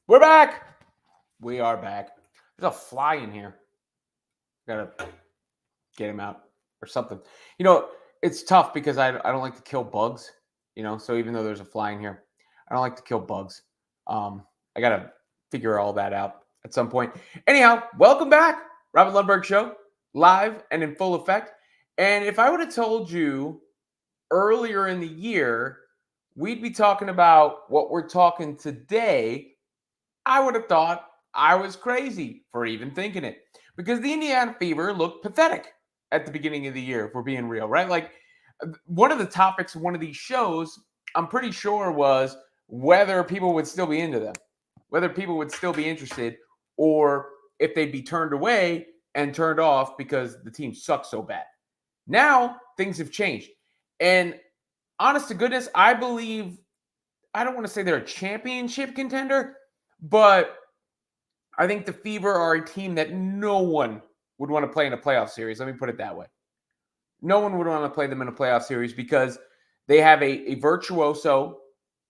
We're back. We are back. There's a fly in here. Gotta get him out or something. It's tough because I don't like to kill bugs. So even though there's a fly in here, I don't like to kill bugs. I gotta figure all that out at some point. Anyhow, welcome back, Robert Lundberg Show, live and in full effect. And if I would have told you earlier in the year we'd be talking about what we're talking today, I would have thought I was crazy for even thinking it, because the Indiana Fever looked pathetic at the beginning of the year, if we're being real, right? Like, one of the topics of one of these shows, I'm pretty sure, was whether people would still be into them, whether people would still be interested, or if they'd be turned away and turned off because the team sucks so bad. Now, things have changed. And honest to goodness, I believe, I don't want to say they're a championship contender, but I think the Fever are a team that no one would want to play in a playoff series. Let me put it that way. No one would want to play them in a playoff series because they have a virtuoso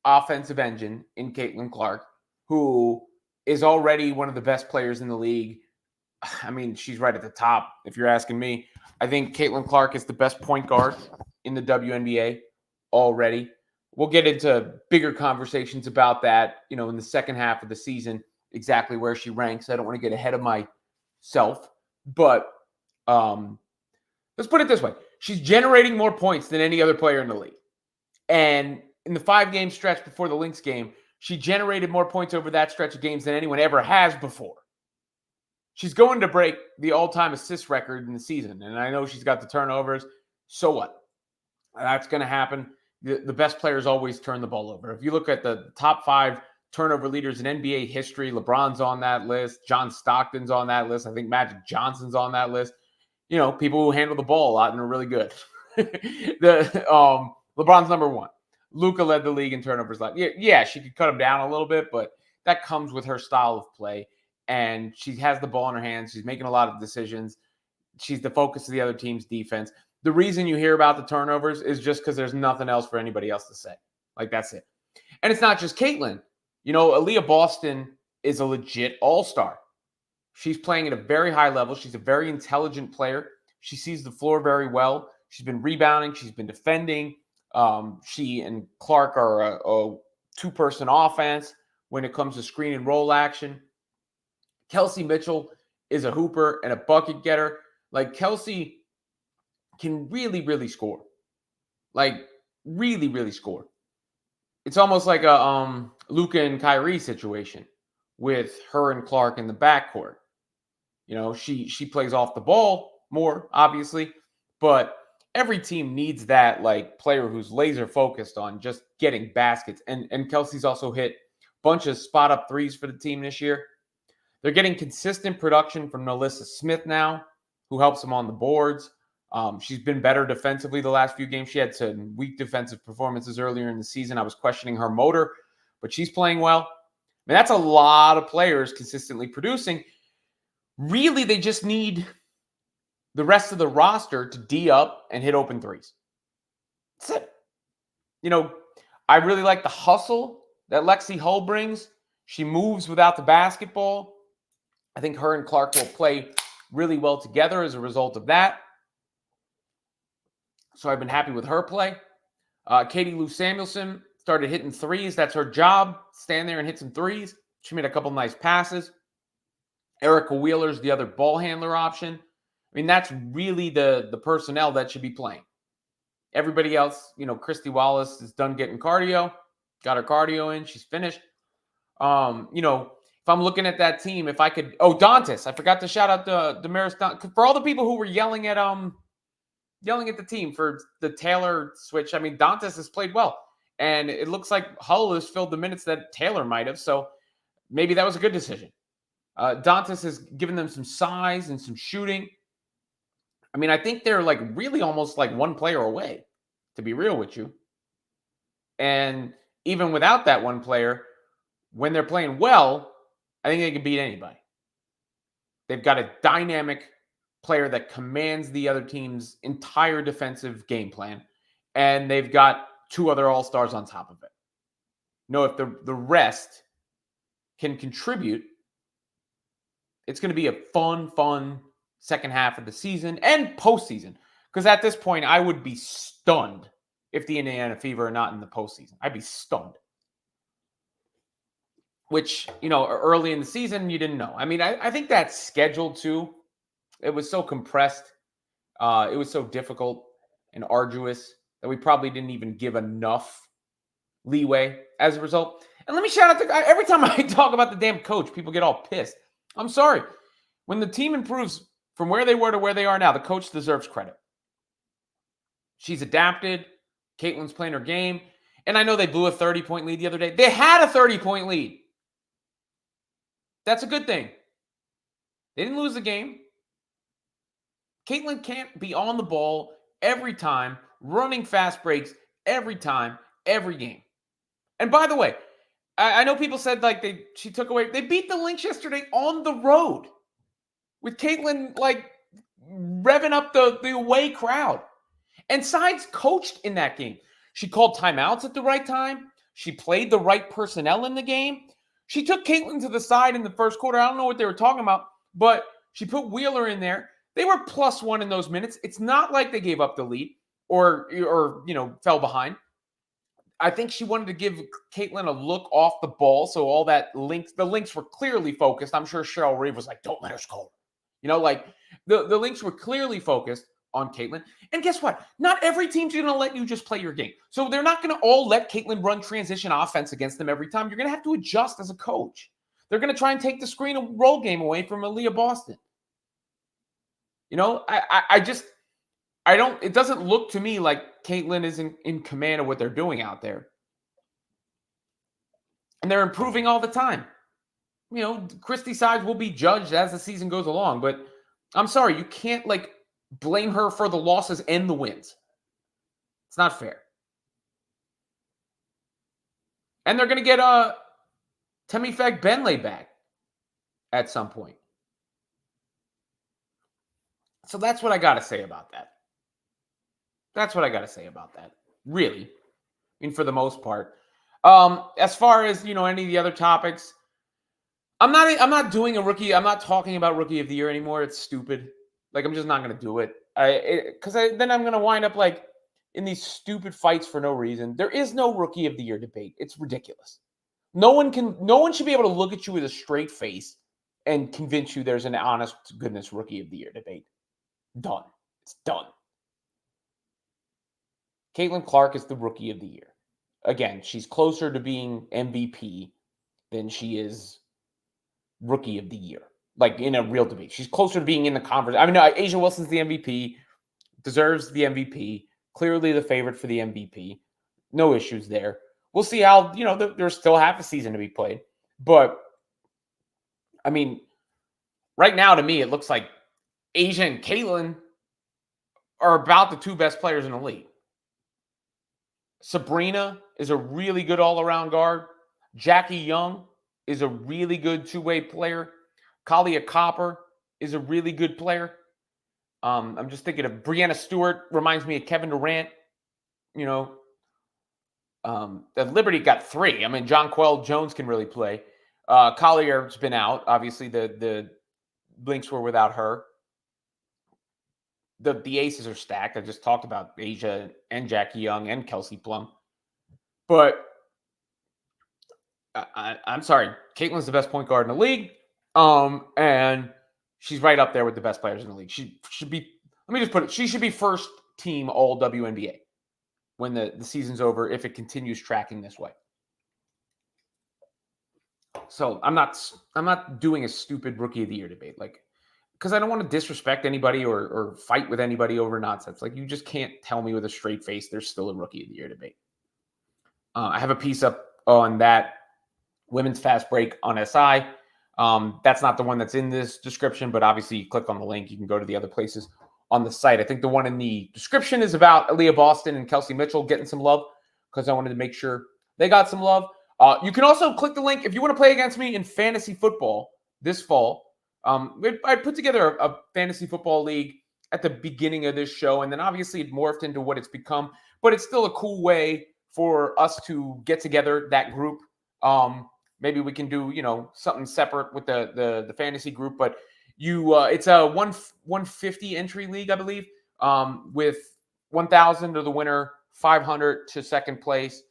offensive engine in Caitlin Clark, who is already one of the best players in the league. I mean, she's right at the top, if you're asking me. I think Caitlin Clark is the best point guard in the WNBA already. We'll get into bigger conversations about that, in the second half of the season, exactly where she ranks. I don't want to get ahead of myself, but let's put it this way. She's generating more points than any other player in the league. And in the 5-game stretch before the Lynx game, she generated more points over that stretch of games than anyone ever has before. She's going to break the all-time assist record in the season. And I know she's got the turnovers. So what? That's going to happen. The best players always turn the ball over. If you look at the top 5 turnover leaders in NBA history, LeBron's on that list. John Stockton's on that list. I think Magic Johnson's on that list. People who handle the ball a lot and are really good. LeBron's number 1. Luka led the league in turnovers. Yeah, she could cut him down a little bit, but that comes with her style of play. And she has the ball in her hands. She's making a lot of decisions. She's the focus of the other team's defense. The reason you hear about the turnovers is just because there's nothing else for anybody else to say. That's it. And it's not just Caitlin. Aaliyah Boston is a legit all-star. She's playing at a very high level. She's a very intelligent player. She sees the floor very well. She's been rebounding. She's been defending. She and Clark are a two-person offense when it comes to screen and roll action. Kelsey Mitchell is a hooper and a bucket getter. Kelsey can really, really score. Really, really score. It's almost like a Luka and Kyrie situation with her and Clark in the backcourt. She plays off the ball more, obviously, but every team needs that player who's laser focused on just getting baskets. And Kelsey's also hit a bunch of spot up threes for the team this year. They're getting consistent production from Melissa Smith now, who helps them on the boards. She's been better defensively the last few games. She had some weak defensive performances earlier in the season. I was questioning her motor, but she's playing well. I mean, that's a lot of players consistently producing. Really, they just need the rest of the roster to D up and hit open threes. That's it. I really like the hustle that Lexi Hull brings. She moves without the basketball. I think her and Clark will play really well together as a result of that. So I've been happy with her play. Katie Lou Samuelson started hitting threes. That's her job. Stand there and hit some threes. She made a couple nice passes. Erica Wheeler's the other ball handler option. I mean, that's really the personnel that should be playing. Everybody else, Christy Wallace is done getting cardio. Got her cardio in. She's finished. If I'm looking at that team, if I could... Oh, Dantas. I forgot to shout out Damaris Dantas. For all the people who were yelling at the team for the Taylor switch, I mean, Dantas has played well. And it looks like Hull has filled the minutes that Taylor might have. So maybe that was a good decision. Dantas has given them some size and some shooting. I mean, I think they're really almost one player away, to be real with you. And even without that one player, when they're playing well, I think they can beat anybody. They've got a dynamic player that commands the other team's entire defensive game plan. And they've got 2 other all-stars on top of it. If the rest can contribute, it's going to be a fun second half of the season and postseason. Because at this point, I would be stunned if the Indiana Fever are not in the postseason. I'd be stunned. Which, early in the season, you didn't know. I mean, I think that schedule, too, it was so compressed. It was so difficult and arduous that we probably didn't even give enough leeway as a result. And let me shout out every time I talk about the damn coach, people get all pissed. I'm sorry. When the team improves from where they were to where they are now, the coach deserves credit. She's adapted. Caitlin's playing her game. And I know they blew a 30-point lead the other day. They had a 30-point lead. That's a good thing. They didn't lose the game. Caitlin can't be on the ball every time, running fast breaks every time, every game. And by the way, I know people said she took away. They beat the Lynx yesterday on the road with Caitlin revving up the away crowd. And Sides coached in that game. She called timeouts at the right time. She played the right personnel in the game. She took Caitlin to the side in the first quarter. I don't know what they were talking about, but she put Wheeler in there. They were +1 in those minutes. It's not like they gave up the lead or fell behind. I think she wanted to give Caitlin a look off the ball, so all that the Lynx were clearly focused. I'm sure Cheryl Reeve was like, "Don't let her score." The Lynx were clearly focused on Caitlin. And guess what? Not every team's going to let you just play your game. So they're not going to all let Caitlin run transition offense against them every time. You're going to have to adjust as a coach. They're going to try and take the screen and roll game away from Aaliyah Boston. It doesn't look to me like Caitlin is in command of what they're doing out there. And they're improving all the time. Christy Sides will be judged as the season goes along, but I'm sorry, you can't blame her for the losses and the wins. It's not fair. And they're going to get Temifag Benley back at some point. So that's what I got to say about that. Really. I mean, for the most part. As far as, any of the other topics, I'm not doing a rookie. I'm not talking about rookie of the year anymore. It's stupid. I'm just not going to do it. Because then I'm going to wind up in these stupid fights for no reason. There is no rookie of the year debate. It's ridiculous. No one should be able to look at you with a straight face and convince you there's an honest goodness rookie of the year debate. Done. It's done. Caitlin Clark is the rookie of the year. Again, she's closer to being MVP than she is rookie of the year. In a real debate. She's closer to being in the conference. I mean, Asia Wilson's the MVP. Deserves the MVP. Clearly the favorite for the MVP. No issues there. We'll see how, there's still half a season to be played. But, I mean, right now to me, it looks like Asia and Caitlin are about the two best players in the league. Sabrina is a really good all-around guard. Jackie Young is a really good two-way player. Kalia Copper is a really good player. I'm just thinking of Brianna Stewart, reminds me of Kevin Durant. The Liberty got 3. I mean, Jonquel Jones can really play. Collier's been out. Obviously, the Lynx were without her. The aces are stacked. I just talked about Asia and Jackie Young and Kelsey Plum. But I'm sorry. Caitlin's the best point guard in the league. And she's right up there with the best players in the league. She should be, let me just put it, she should be first team all WNBA when the season's over, if it continues tracking this way. So I'm not doing a stupid rookie of the year debate, because I don't want to disrespect anybody or fight with anybody over nonsense. You just can't tell me with a straight face there's still a rookie of the year debate. I have a piece up on that women's fast break on SI. That's not the one that's in this description, but obviously you click on the link, you can go to the other places on the site. I think the one in the description is about Aaliyah Boston and Kelsey Mitchell getting some love, because I wanted to make sure they got some love. You can also click the link if you want to play against me in fantasy football this fall. I put together a fantasy football league at the beginning of this show, and then obviously it morphed into what it's become, but it's still a cool way for us to get together, that group. maybe we can do, something separate with the fantasy group. But it's a 150 entry league, I believe, with 1,000 to the winner, 500 to second place.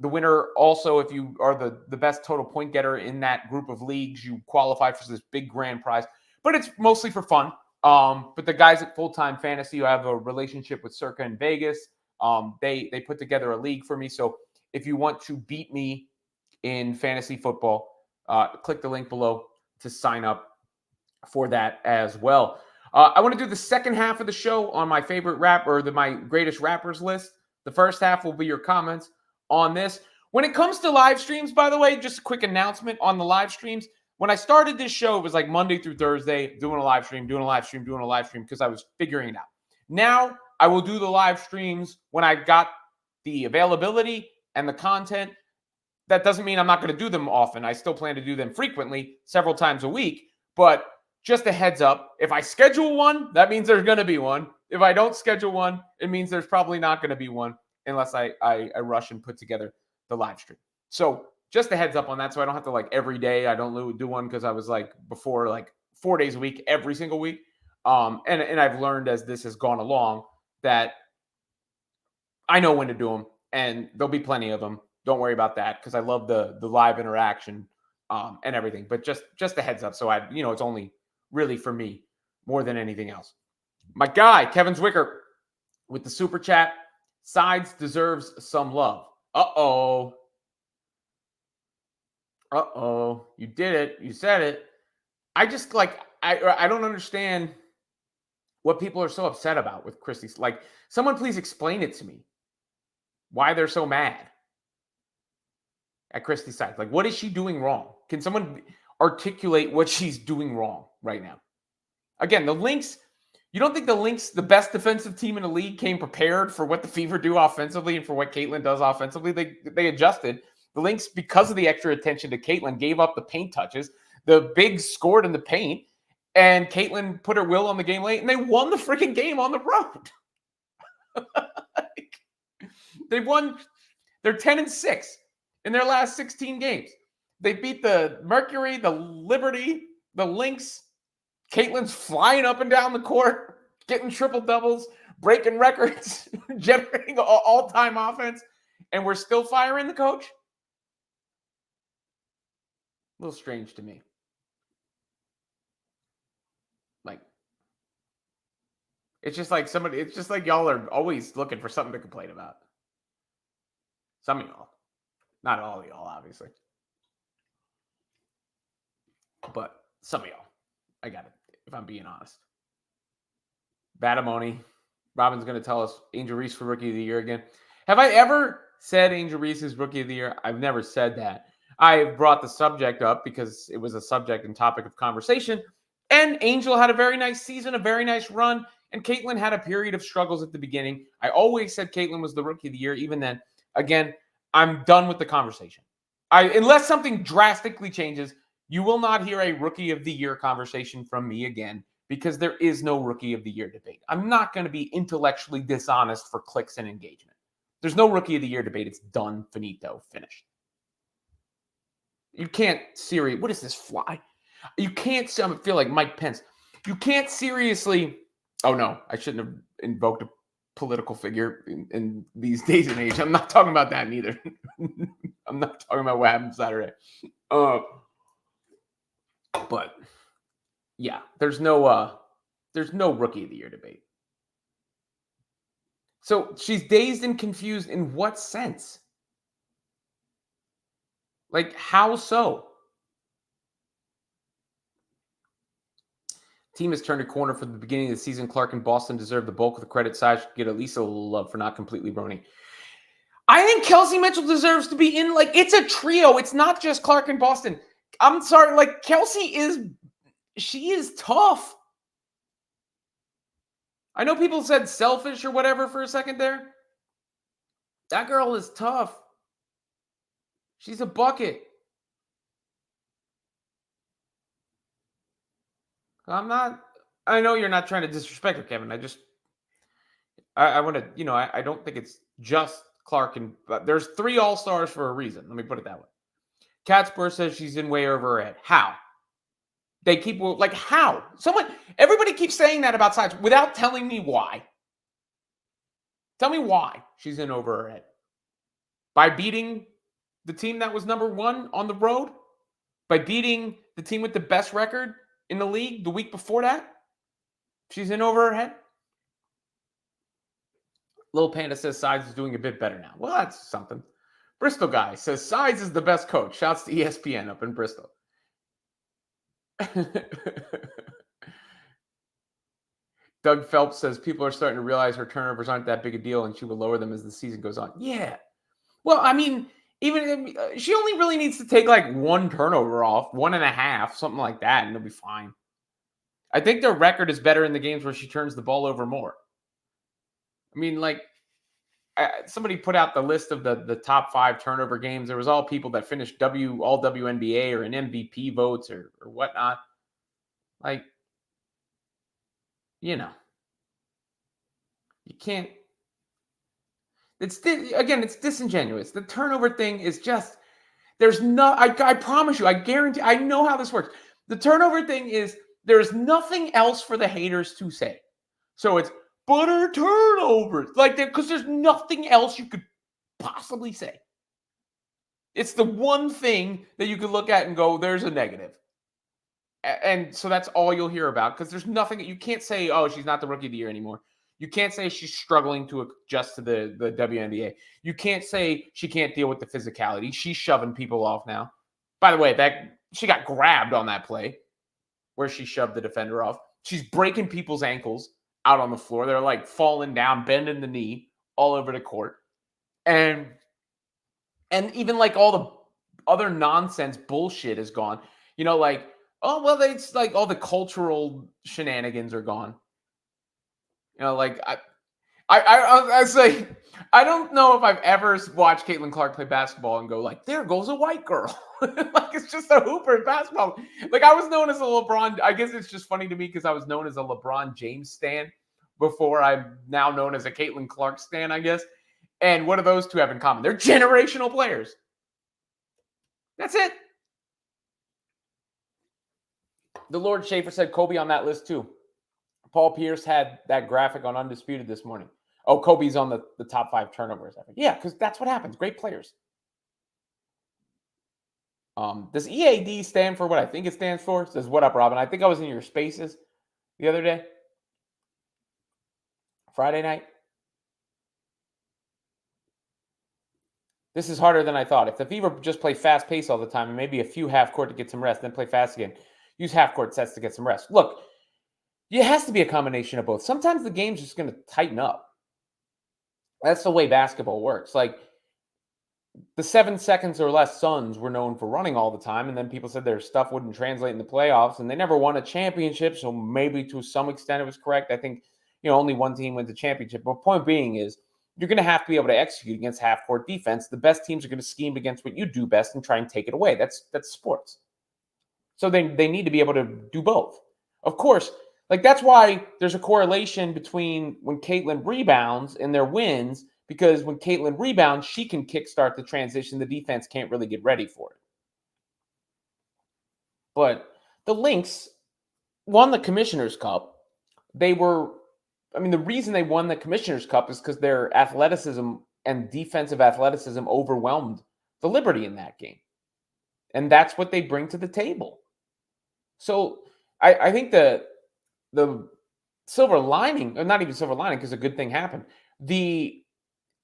The winner also, if you are the best total point getter in that group of leagues, you qualify for this big grand prize. But it's mostly for fun. But the guys at Full Time Fantasy who have a relationship with Circa in Vegas, they put together a league for me. So if you want to beat me in fantasy football, click the link below to sign up for that as well. I want to do the second half of the show on my favorite my greatest rappers list. The first half will be your comments on this. When it comes to live streams, by the way, just a quick announcement on the live streams. When I started this show, it was like Monday through Thursday, doing a live stream because I was figuring it out. Now I will do the live streams when I've got the availability and the content. That doesn't mean I'm not going to do them often. I still plan to do them frequently, several times a week. But just a heads up, if I schedule one, that means there's going to be one. If I don't schedule one, it means there's probably not going to be one unless I rush and put together the live stream. So just a heads up on that, so I don't have to every day. I don't do one because I was before 4 days a week, every single week. And I've learned as this has gone along that I know when to do them, and there'll be plenty of them. Don't worry about that because I love the live interaction and everything. But just a heads up, so it's only really for me more than anything else. My guy Kevin Zwicker with the super chat. Sides deserves some love. Uh-oh. You did it. You said it. I just I don't understand what people are so upset about with Christie's. Someone please explain it to me. Why they're so mad at Christie's side. What is she doing wrong? Can someone articulate what she's doing wrong right now? Again, the Lynx, you don't think the Lynx, the best defensive team in the league, came prepared for what the Fever do offensively and for what Caitlin does offensively? They adjusted. The Lynx, because of the extra attention to Caitlin, gave up the paint touches. The Bigs scored in the paint, and Caitlin put her will on the game late, and they won the freaking game on the road. They've won. They're 10-6 in their last 16 games. They beat the Mercury, the Liberty, the Lynx. Caitlin's flying up and down the court, getting triple doubles, breaking records, generating all-time offense, and we're still firing the coach? A little strange to me. It's just like y'all are always looking for something to complain about. Some of y'all. Not all of y'all, obviously. But some of y'all. I got it, if I'm being honest. Batamoni. Robin's going to tell us Angel Reese for Rookie of the Year again. Have I ever said Angel Reese is Rookie of the Year? I've never said that. I brought the subject up because it was a subject and topic of conversation. And Angel had a very nice season, a very nice run. And Caitlin had a period of struggles at the beginning. I always said Caitlin was the Rookie of the Year, even then. Again, I'm done with the conversation. Unless something drastically changes, you will not hear a Rookie of the Year conversation from me again because there is no Rookie of the Year debate. I'm not going to be intellectually dishonest for clicks and engagement. There's no Rookie of the Year debate. It's done, finito, finished. You can't what is this fly? You can't, I feel like Mike Pence. You can't seriously, oh no, I shouldn't have invoked a political figure in these days and age. I'm not talking about that neither. I'm not talking about what happened Saturday. But yeah, there's no Rookie of the Year debate. So she's dazed and confused in what sense? How so? Team has turned a corner from the beginning of the season. Clark and Boston deserve the bulk of the credit. Side should get at least a little love for not completely brony. I think Kelsey Mitchell deserves to be in. It's a trio. It's not just Clark and Boston. I'm sorry. Kelsey she is tough. I know people said selfish or whatever for a second there. That girl is tough. She's a bucket. I know you're not trying to disrespect her, Kevin. I want to, I don't think it's just Clark but there's 3 all-stars for a reason. Let me put it that way. Catspur says she's in way over her head. How? They keep like how? Everybody keeps saying that about sides without telling me why. Tell me why she's in over her head. By beating the team that was number 1 on the road? By beating the team with the best record in the league the week before that? She's in over her head? Lil Panda says Sides is doing a bit better now. Well, that's something. Bristol guy says Sides is the best coach. Shouts to ESPN up in Bristol. Doug Phelps says people are starting to realize her turnovers aren't that big a deal and she will lower them as the season goes on. Yeah. Well, I mean, even she only really needs to take like 1 turnover off, 1.5, something like that, and it'll be fine. I think their record is better in the games where she turns the ball over more. I mean, like, somebody put out the list of the top 5 turnover games. There was all people that finished all WNBA or in MVP votes or whatnot. Like, you can't. It's disingenuous. The turnover thing is just there's no. I promise you. I guarantee. I know how this works. The turnover thing is there's nothing else for the haters to say. So it's butter turnovers, like because there's nothing else you could possibly say. It's the one thing that you could look at and go, there's a negative. And so that's all you'll hear about because there's nothing you can't say, oh, she's not the rookie of the year anymore. You can't say she's struggling to adjust to the WNBA. You can't say she can't deal with the physicality. She's shoving people off now. By the way, she got grabbed on that play where she shoved the defender off. She's breaking people's ankles out on the floor. They're like falling down, bending the knee all over the court. And even like all the other nonsense bullshit is gone. Like, oh, well, it's like all the cultural shenanigans are gone. Like I say, I don't know if I've ever watched Caitlin Clark play basketball and go like, there goes a white girl. Like it's just a hooper in basketball. Like I was known as a LeBron. I guess it's just funny to me because I was known as a LeBron James stan before I'm now known as a Caitlin Clark stan, I guess. And what do those two have in common? They're generational players. That's it. The Lord Schaefer said Kobe on that list too. Paul Pierce had that graphic on Undisputed this morning. Oh, Kobe's on the top 5 turnovers. I think. Yeah, because that's what happens. Great players. Does EAD stand for what I think it stands for? It says, what up, Robin? I think I was in your spaces the other day. Friday night. This is harder than I thought. If the Fever just play fast pace all the time and maybe a few half court to get some rest, then play fast again. Use half court sets to get some rest. Look, it has to be a combination of both. Sometimes the game's just going to tighten up. That's the way basketball works. Like the 7 seconds or less Suns were known for running all the time, and then people said their stuff wouldn't translate in the playoffs, and they never won a championship. So maybe to some extent it was correct. I think only one team wins the championship. But point being is you're going to have to be able to execute against half court defense. The best teams are going to scheme against what you do best and try and take it away. That's sports. So they need to be able to do both. Of course. Like, that's why there's a correlation between when Caitlin rebounds and their wins, because when Caitlin rebounds, she can kickstart the transition. The defense can't really get ready for it. But the Lynx won the Commissioner's Cup. The reason they won the Commissioner's Cup is because their athleticism and defensive athleticism overwhelmed the Liberty in that game. And that's what they bring to the table. So I think the silver lining, or not even silver lining because a good thing happened, the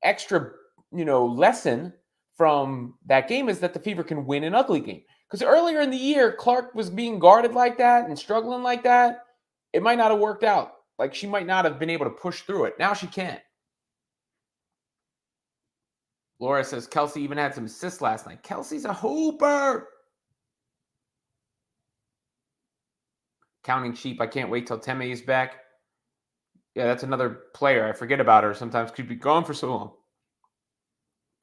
extra, lesson from that game is that the Fever can win an ugly game. Because earlier in the year, Clark was being guarded like that and struggling like that. It might not have worked out. Like, she might not have been able to push through it. Now she can. Laura says Kelsey even had some assists last night. Kelsey's a hooper. Counting sheep. I can't wait till Teme is back. Yeah, that's another player. I forget about her sometimes. Could be gone for so long.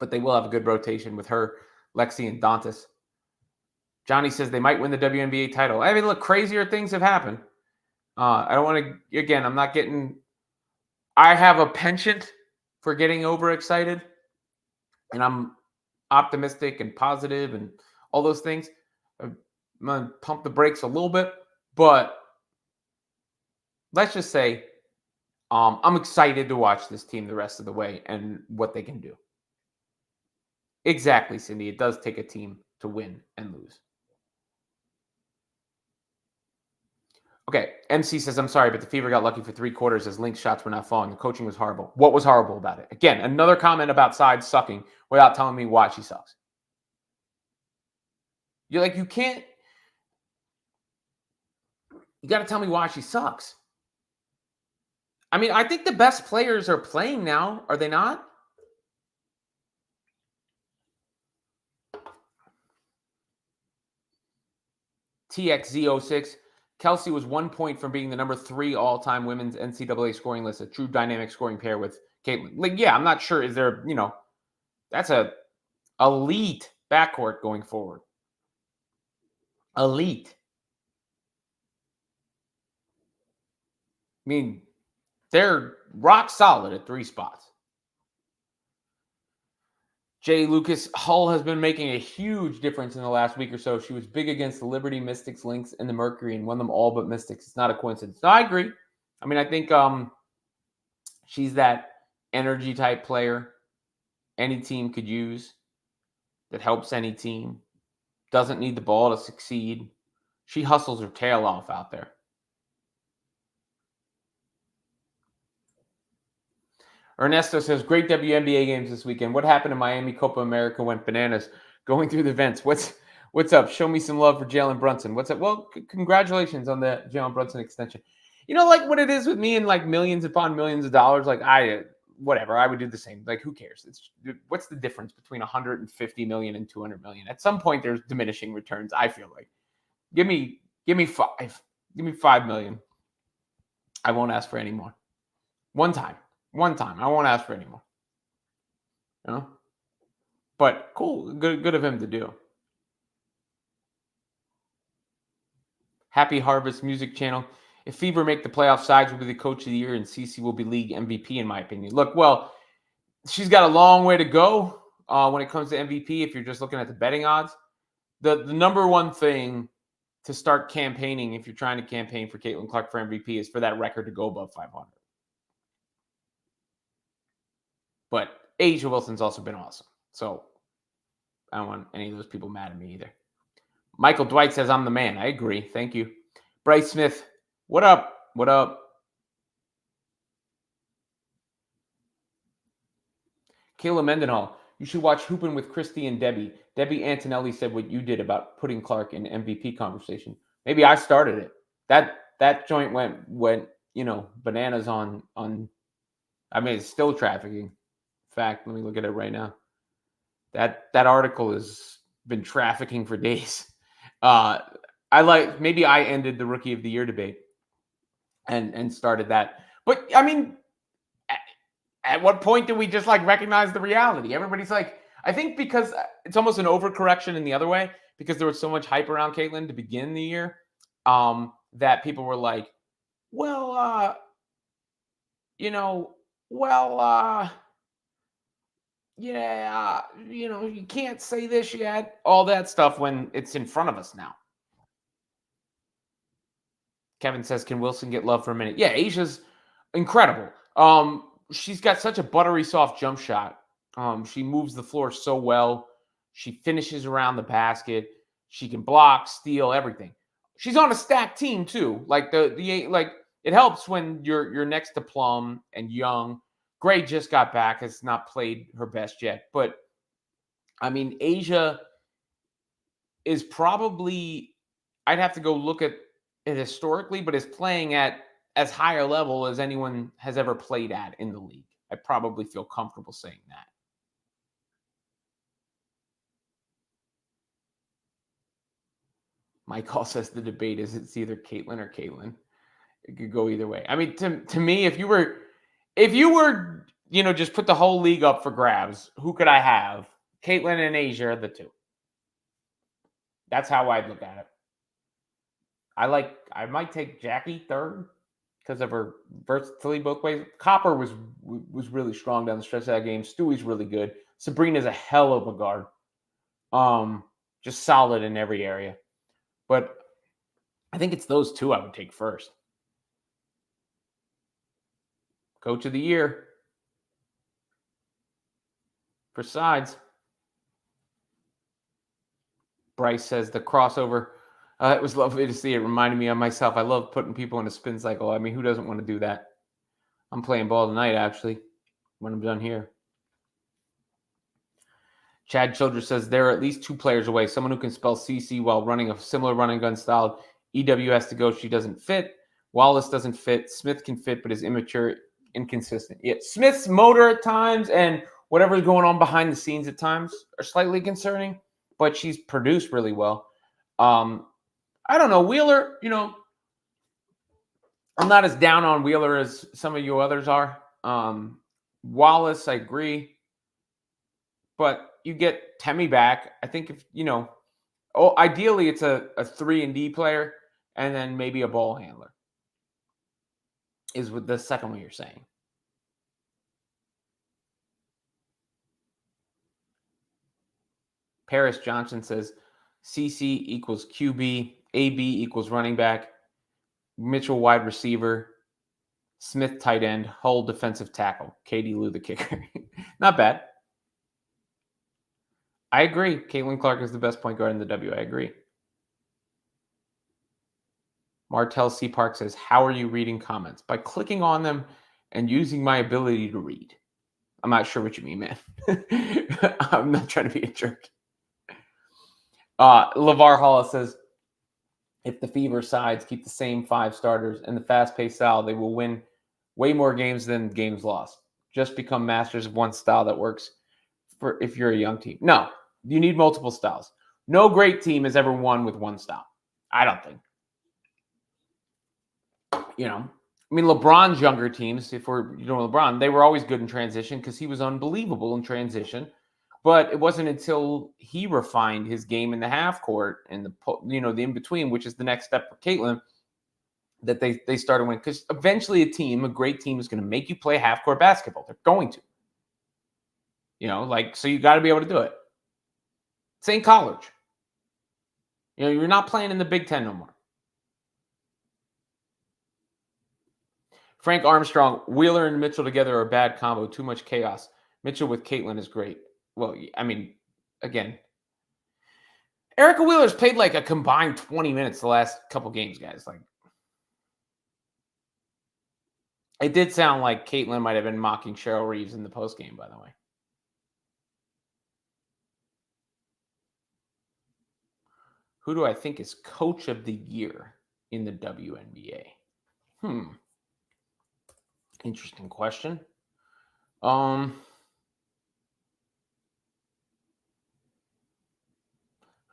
But they will have a good rotation with her, Lexi, and Dantas. Johnny says they might win the WNBA title. I mean, look, crazier things have happened. I don't want to, again, I have a penchant for getting overexcited. And I'm optimistic and positive and all those things. I'm going to pump the brakes a little bit, but let's just say I'm excited to watch this team the rest of the way and what they can do. Exactly, Cindy. It does take a team to win and lose. Okay, MC says, I'm sorry, but the Fever got lucky for 3 quarters as Link's shots were not falling. The coaching was horrible. What was horrible about it? Again, another comment about Sides sucking without telling me why she sucks. You're like, you can't. You got to tell me why she sucks. I mean, I think the best players are playing now. Are they not? TXZ06. Kelsey was 1 point from being the number 3 all-time women's NCAA scoring list, a true dynamic scoring pair with Caitlin. Like, yeah, I'm not sure. Is there, that's a elite backcourt going forward. Elite. I mean, they're rock solid at 3 spots. Jay Lucas, Hull has been making a huge difference in the last week or so. She was big against the Liberty, Mystics, Lynx, and the Mercury and won them all but Mystics. It's not a coincidence. No, I agree. I mean, I think she's that energy type player any team could use that helps any team. Doesn't need the ball to succeed. She hustles her tail off out there. Ernesto says, great WNBA games this weekend. What happened to Miami Copa America went bananas. Going through the vents. What's up? Show me some love for Jalen Brunson. What's up? Well, congratulations on the Jalen Brunson extension. You know, like what it is with me and like millions upon millions of dollars. Like I would do the same. Like who cares? What's the difference between 150 million and 200 million? At some point, there's diminishing returns. I feel like. Give me 5. Give me 5 million. I won't ask for any more. One time. I won't ask for any more. You know? But cool. Good of him to do. Happy Harvest Music Channel. If Fever make the playoff, Sides will be the coach of the year and Cece will be league MVP, in my opinion. Look, well, she's got a long way to go when it comes to MVP if you're just looking at the betting odds. The number one thing to start campaigning if you're trying to campaign for Caitlin Clark for MVP is for that record to go above 500. But Asia Wilson's also been awesome. So I don't want any of those people mad at me either. Michael Dwight says, I'm the man. I agree. Thank you. Bryce Smith, what up? What up? Kayla Mendenhall, you should watch Hoopin' with Christy and Debbie. Debbie Antonelli said what you did about putting Clark in MVP conversation. Maybe I started it. That joint went bananas on I mean, it's still trafficking. In fact, let me look at it right now. That article has been trafficking for days. Maybe I ended the Rookie of the Year debate and started that. But I mean, at what point do we just like recognize the reality? Everybody's like, I think because it's almost an overcorrection in the other way because there was so much hype around Caitlin to begin the year that people were like, you can't say this yet. All that stuff when it's in front of us now. Kevin says, can Wilson get love for a minute? Yeah, Asia's incredible. She's got such a buttery soft jump shot. She moves the floor so well. She finishes around the basket. She can block, steal, everything. She's on a stacked team too. Like it helps when you're next to Plum and Young. Gray just got back, has not played her best yet. But I mean, Asia is probably, I'd have to go look at it historically, but is playing at as higher level as anyone has ever played at in the league. I probably feel comfortable saying that. Mike Hall says the debate is it's either Caitlin or Caitlin. It could go either way. I mean, to me, if you were, just put the whole league up for grabs, who could I have? Caitlin and Asia are the two. That's how I'd look at it. I might take Jackie third because of her versatility both ways. Copper was really strong down the stretch of that game. Stewie's really good. Sabrina's a hell of a guard. just solid in every area. But I think it's those two I would take first. Coach of the year for sides. Bryce says the crossover. It was lovely to see. It reminded me of myself. I love putting people in a spin cycle. I mean, who doesn't want to do that? I'm playing ball tonight, actually, when I'm done here. Chad Childress says there are at least 2 players away. Someone who can spell CC while running a similar running gun style. EW has to go. She doesn't fit. Wallace doesn't fit. Smith can fit, but is immature, inconsistent. Yeah, Smith's motor at times and whatever's going on behind the scenes at times are slightly concerning, but she's produced really well. I don't know. Wheeler, I'm not as down on Wheeler as some of you others are. Wallace, I agree. But you get Temmie back. I think if, ideally it's a 3-and-D player and then maybe a ball handler is with the second one you're saying. Paris Johnson says CC equals QB, AB equals running back, Mitchell wide receiver, Smith tight end, Hull defensive tackle, Katie Lou the kicker. Not bad. I agree. Caitlin Clark is the best point guard in the W. I agree. Martel C. Park says, how are you reading comments? By clicking on them and using my ability to read. I'm not sure what you mean, man. I'm not trying to be a jerk. LeVar Hall says, if the Fever sides keep the same 5 starters and the fast-paced style, they will win way more games than games lost. Just become masters of one style that works for if you're a young team. No, you need multiple styles. No great team has ever won with one style. I don't think. LeBron's younger teams, if we're LeBron, they were always good in transition because he was unbelievable in transition. But it wasn't until he refined his game in the half court and the in between, which is the next step for Caitlin, that they started winning. Because eventually a great team is going to make you play half court basketball. They're going to. So you got to be able to do it. Same college. You're not playing in the Big Ten no more. Frank Armstrong, Wheeler and Mitchell together are a bad combo. Too much chaos. Mitchell with Caitlin is great. Well, I mean, again, Erica Wheeler's played like a combined 20 minutes the last couple games, guys. It did sound like Caitlin might have been mocking Cheryl Reeves in the postgame, by the way. Who do I think is coach of the year in the WNBA? Interesting question. Who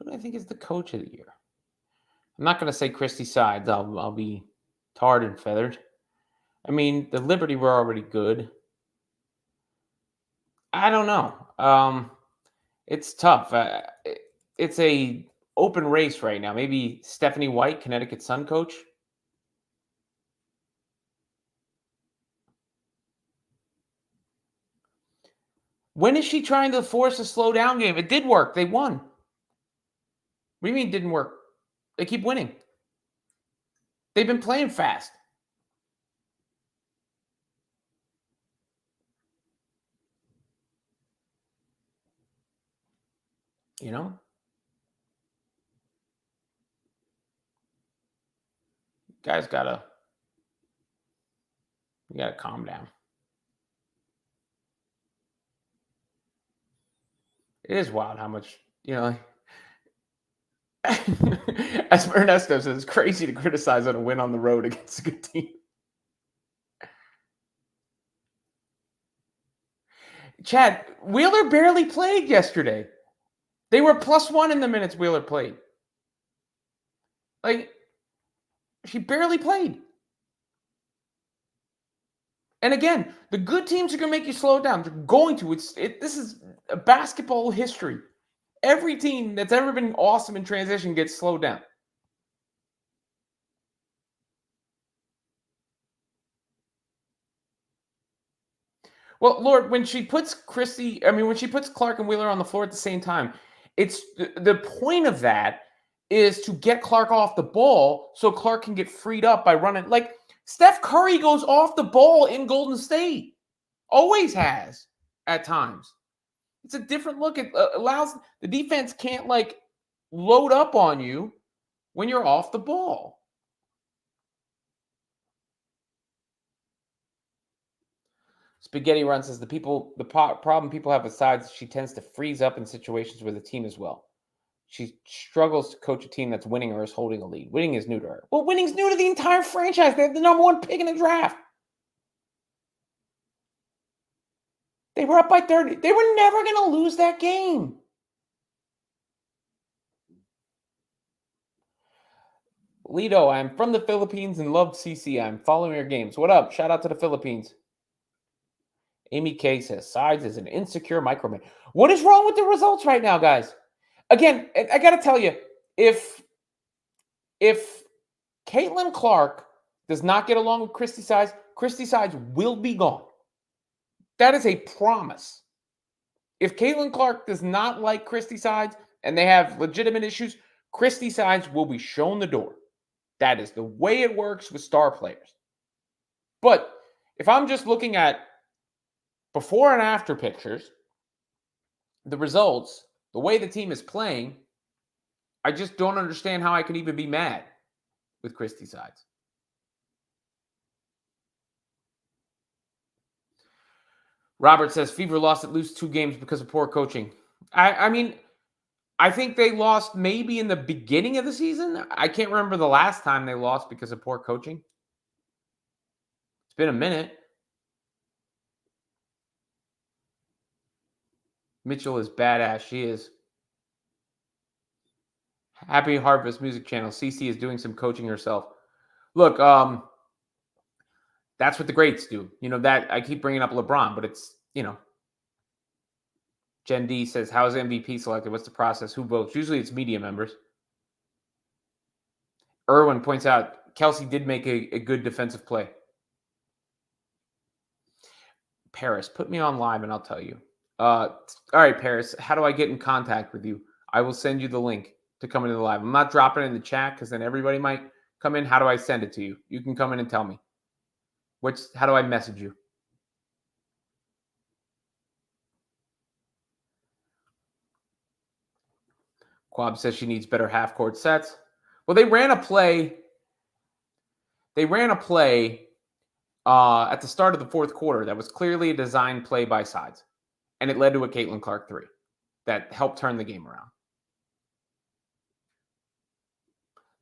do I think is the coach of the year? I'm not going to say Christy Sides. I'll be tarred and feathered. I mean, the Liberty were already good. I don't know. It's tough. It's a open race right now. Maybe Stephanie White, Connecticut Sun coach. When is she trying to force a slow down game? It did work. They won. What do you mean it didn't work? They keep winning. They've been playing fast. You guys gotta calm down. It is wild how much, as Ernesto says, it's crazy to criticize on a win on the road against a good team. Chad, Wheeler barely played yesterday. They were +1 in the minutes Wheeler played. She barely played. And again, the good teams are going to make you slow down. They're going to. This is a basketball history. Every team that's ever been awesome in transition gets slowed down. Well, Lord, when she puts Clark and Wheeler on the floor at the same time, It's the point of that is to get Clark off the ball so Clark can get freed up by running. Like Steph Curry goes off the ball in Golden State. Always has at times. It's a different look. It allows the defense can't like load up on you when you're off the ball. Spaghetti Run says the problem people have with Sides, she tends to freeze up in situations where the team is well. She struggles to coach a team that's winning or is holding a lead. Winning is new to her. Well, winning's new to the entire franchise. They have the #1 pick in the draft. They were up by 30. They were never going to lose that game. Lido, I'm from the Philippines and love CC. I'm following your games. What up? Shout out to the Philippines. Amy K says, Sides is an insecure microman. What is wrong with the results right now, guys? Again, I got to tell you, if Caitlin Clark does not get along with Christy Sides will be gone. That is a promise. If Caitlin Clark does not like Christy Sides and they have legitimate issues, Christy Sides will be shown the door. That is the way it works with star players. But if I'm just looking at before and after pictures, the results, the way the team is playing, I just don't understand how I can even be mad with Christy Sides. Robert says Fever lost at least 2 games because of poor coaching. I mean, I think they lost maybe in the beginning of the season. I can't remember the last time they lost because of poor coaching. It's been a minute. Mitchell is badass. She is. Happy Harvest Music Channel. CC is doing some coaching herself. Look, that's what the greats do. You know, that I keep bringing up LeBron, but it's, you know. Jen D says, how is MVP selected? What's the process? Who votes? Usually it's media members. Irwin points out, Kelsey did make a good defensive play. Paris, put me on live and I'll tell you. All right, Paris, how do I get in contact with you? I will send you the link to come into the live. I'm not dropping it in the chat because then everybody might come in. How do I send it to you? You can come in and tell me. How do I message you? Quab says she needs better half-court sets. Well, they ran a play. At the start of the fourth quarter that was clearly a design play by Sides. And it led to a Caitlin Clark 3 that helped turn the game around.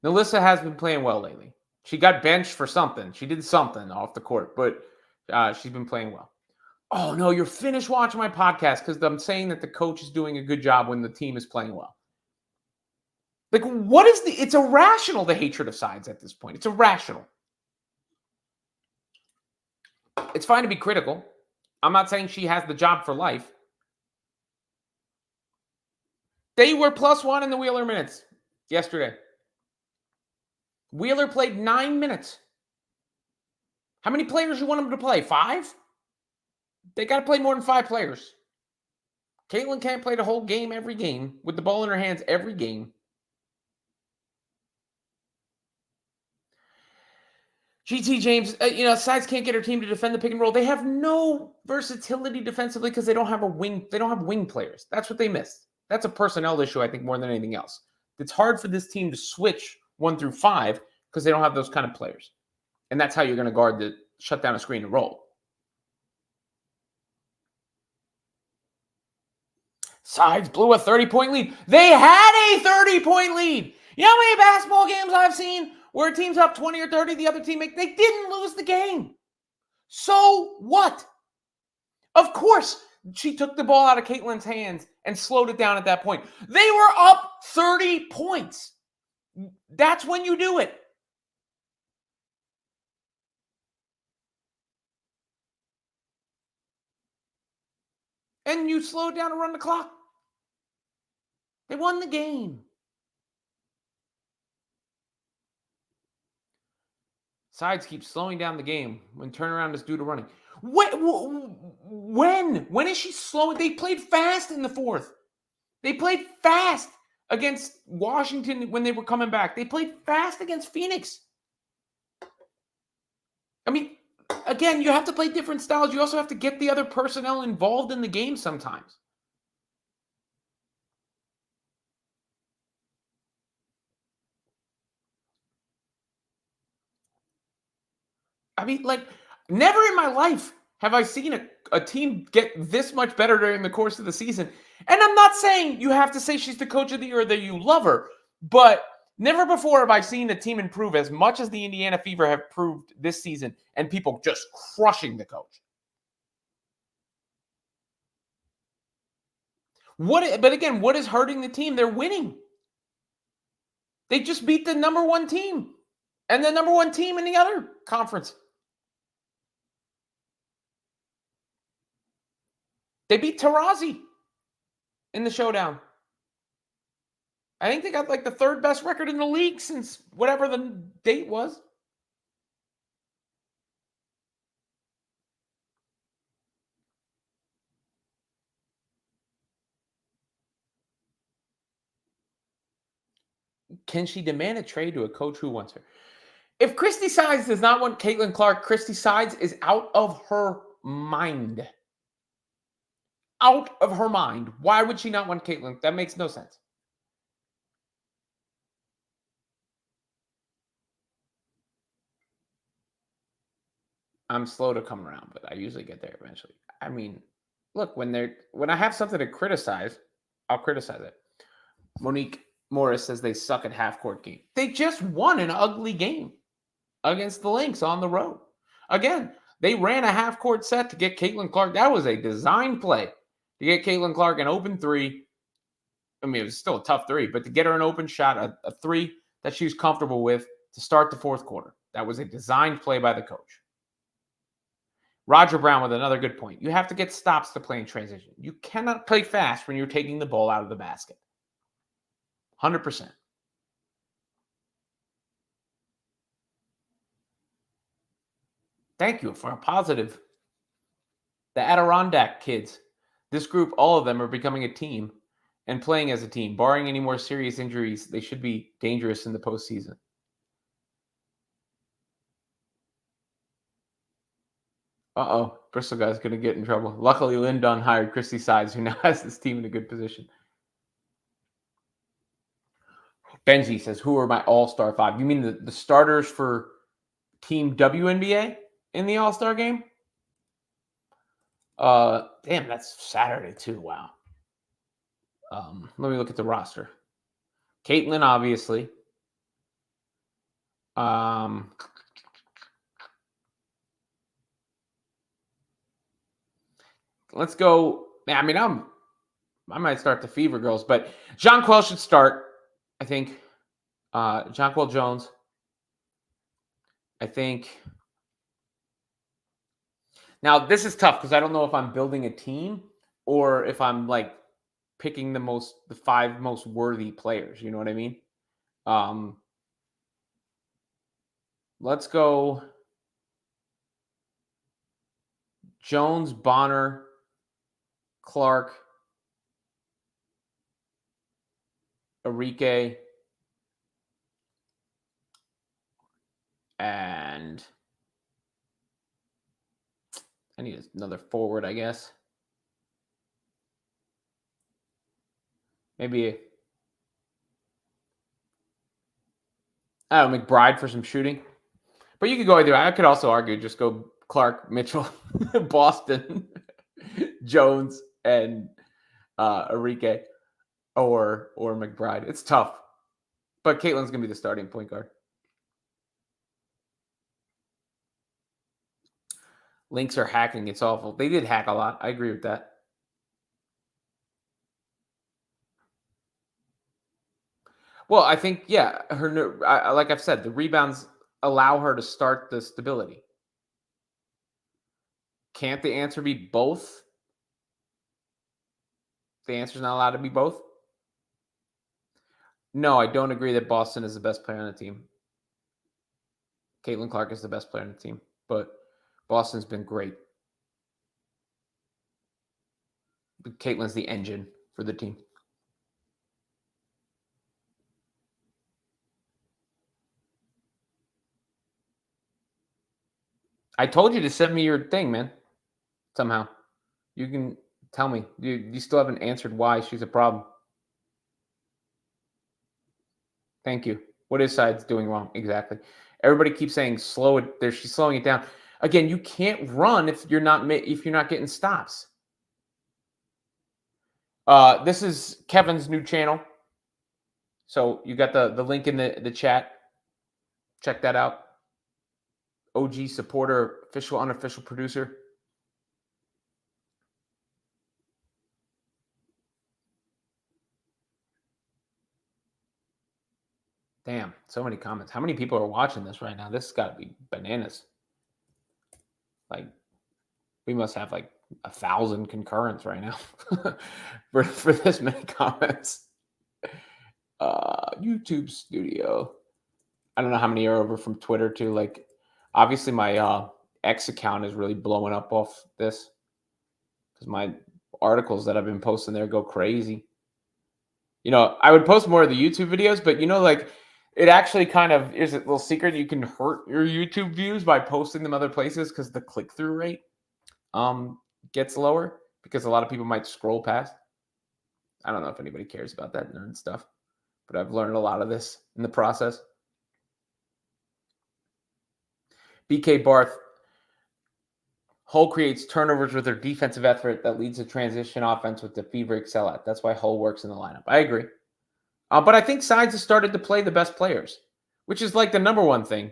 Nalissa has been playing well lately. She got benched for something. She did something off the court, but she's been playing well. Oh, no, you're finished watching my podcast because I'm saying that the coach is doing a good job when the team is playing well. Like, it's irrational, the hatred of Sides at this point. It's irrational. It's fine to be critical. I'm not saying she has the job for life. They were +1 in the Wheeler minutes yesterday. Wheeler played 9 minutes. How many players you want them to play? 5? They got to play more than 5 players. Caitlin can't play the whole game every game with the ball in her hands every game. GT James, Sides can't get her team to defend the pick and roll. They have no versatility defensively because they don't have wing players. That's what they missed. That's a personnel issue, I think, more than anything else. It's hard for this team to switch 1 through 5 because they don't have those kind of players. And that's how you're going to guard the shut down a screen and roll. Sides blew a 30-point lead. They had a 30-point lead. You know how many basketball games I've seen where a team's up 20 or 30, the other team, they didn't lose the game. So what? Of course, she took the ball out of Caitlin's hands and slowed it down at that point. They were up 30 points. That's when you do it. And you slow down and run the clock. They won the game. Sides keep slowing down the game when turnaround is due to running. When is she slowing? They played fast in the fourth. They played fast against Washington when they were coming back. They played fast against Phoenix. I mean, again, you have to play different styles. You also have to get the other personnel involved in the game sometimes. I mean, like, never in my life have I seen a team get this much better during the course of the season. And I'm not saying you have to say she's the coach of the year or that you love her, but never before have I seen a team improve as much as the Indiana Fever have proved this season and people just crushing the coach. But again, what is hurting the team? They're winning. They just beat the number one team and the number one team in the other conference. They beat Tarazi in the showdown. I think they got like the third best record in the league since whatever the date was. Can she demand a trade to a coach who wants her? If Christy Sides does not want Caitlin Clark, Christy Sides is out of her mind. Out of her mind. Why would she not want Caitlin? That makes no sense. I'm slow to come around, but I usually get there eventually. I mean, look, when I have something to criticize, I'll criticize it. Monique Morris says they suck at half court game. They just won an ugly game against the Lynx on the road. Again, they ran a half court set to get Caitlin Clark. That was a design play to get Caitlin Clark an open three. I mean, it was still a tough three, but to get her an open shot, a three that she was comfortable with to start the fourth quarter. That was a designed play by the coach. Roger Brown with another good point. You have to get stops to play in transition. You cannot play fast when you're taking the ball out of the basket. 100%. Thank you for a positive. The Adirondack kids. This group, all of them are becoming a team and playing as a team. Barring any more serious injuries, they should be dangerous in the postseason. Uh-oh. Bristol guy's going to get in trouble. Luckily, Lynn Dunn hired Christy Sides, who now has this team in a good position. Benji says, who are my all-star five? You mean the starters for Team WNBA in the all-star game? Damn, that's Saturday too. Wow. Let me look at the roster. Caitlin, obviously. Let's go. I mean, I might start the Fever girls, but Jonquel should start. I think Jonquel Jones. I think. Now this is tough because I don't know if I'm building a team or if I'm like picking the five most worthy players. You know what I mean? Let's go. Jones, Bonner, Clark, Enrique, and I need another forward, I guess. Maybe I don't know, McBride for some shooting. But you could go either. I could also argue just go Clark, Mitchell, Boston, Jones, and Enrique or McBride. It's tough. But Caitlin's gonna be the starting point guard. Lynx are hacking. It's awful. They did hack a lot. I agree with that. Well, I think, yeah, like I've said, the rebounds allow her to start the stability. Can't the answer be both? The answer's not allowed to be both? No, I don't agree that Boston is the best player on the team. Caitlin Clark is the best player on the team, but Boston's been great. But Caitlin's the engine for the team. I told you to send me your thing, man. Somehow. You can tell me. You still haven't answered why she's a problem. Thank you. What is Sides doing wrong? Exactly. Everybody keeps saying slow it there. She's slowing it down. Again, you can't run if you're not getting stops. This is Kevin's new channel. So you got the link in the chat. Check that out. OG supporter, official, unofficial producer. Damn, so many comments. How many people are watching this right now? This has got to be bananas. Like, we must have like 1,000 concurrents right now for this many comments. YouTube Studio. I don't know how many are over from Twitter too. Like, obviously my X account is really blowing up off this because my articles that I've been posting there go crazy. I would post more of the YouTube videos, but like it actually kind of is a little secret. You can hurt your YouTube views by posting them other places because the click-through rate gets lower because a lot of people might scroll past. I don't know if anybody cares about that nerd stuff, but I've learned a lot of this in the process. BK Barth, Hull creates turnovers with their defensive effort that leads to transition offense with the feverish sellout. That's why Hull works in the lineup. I agree. But I think Sides has started to play the best players, which is like the number one thing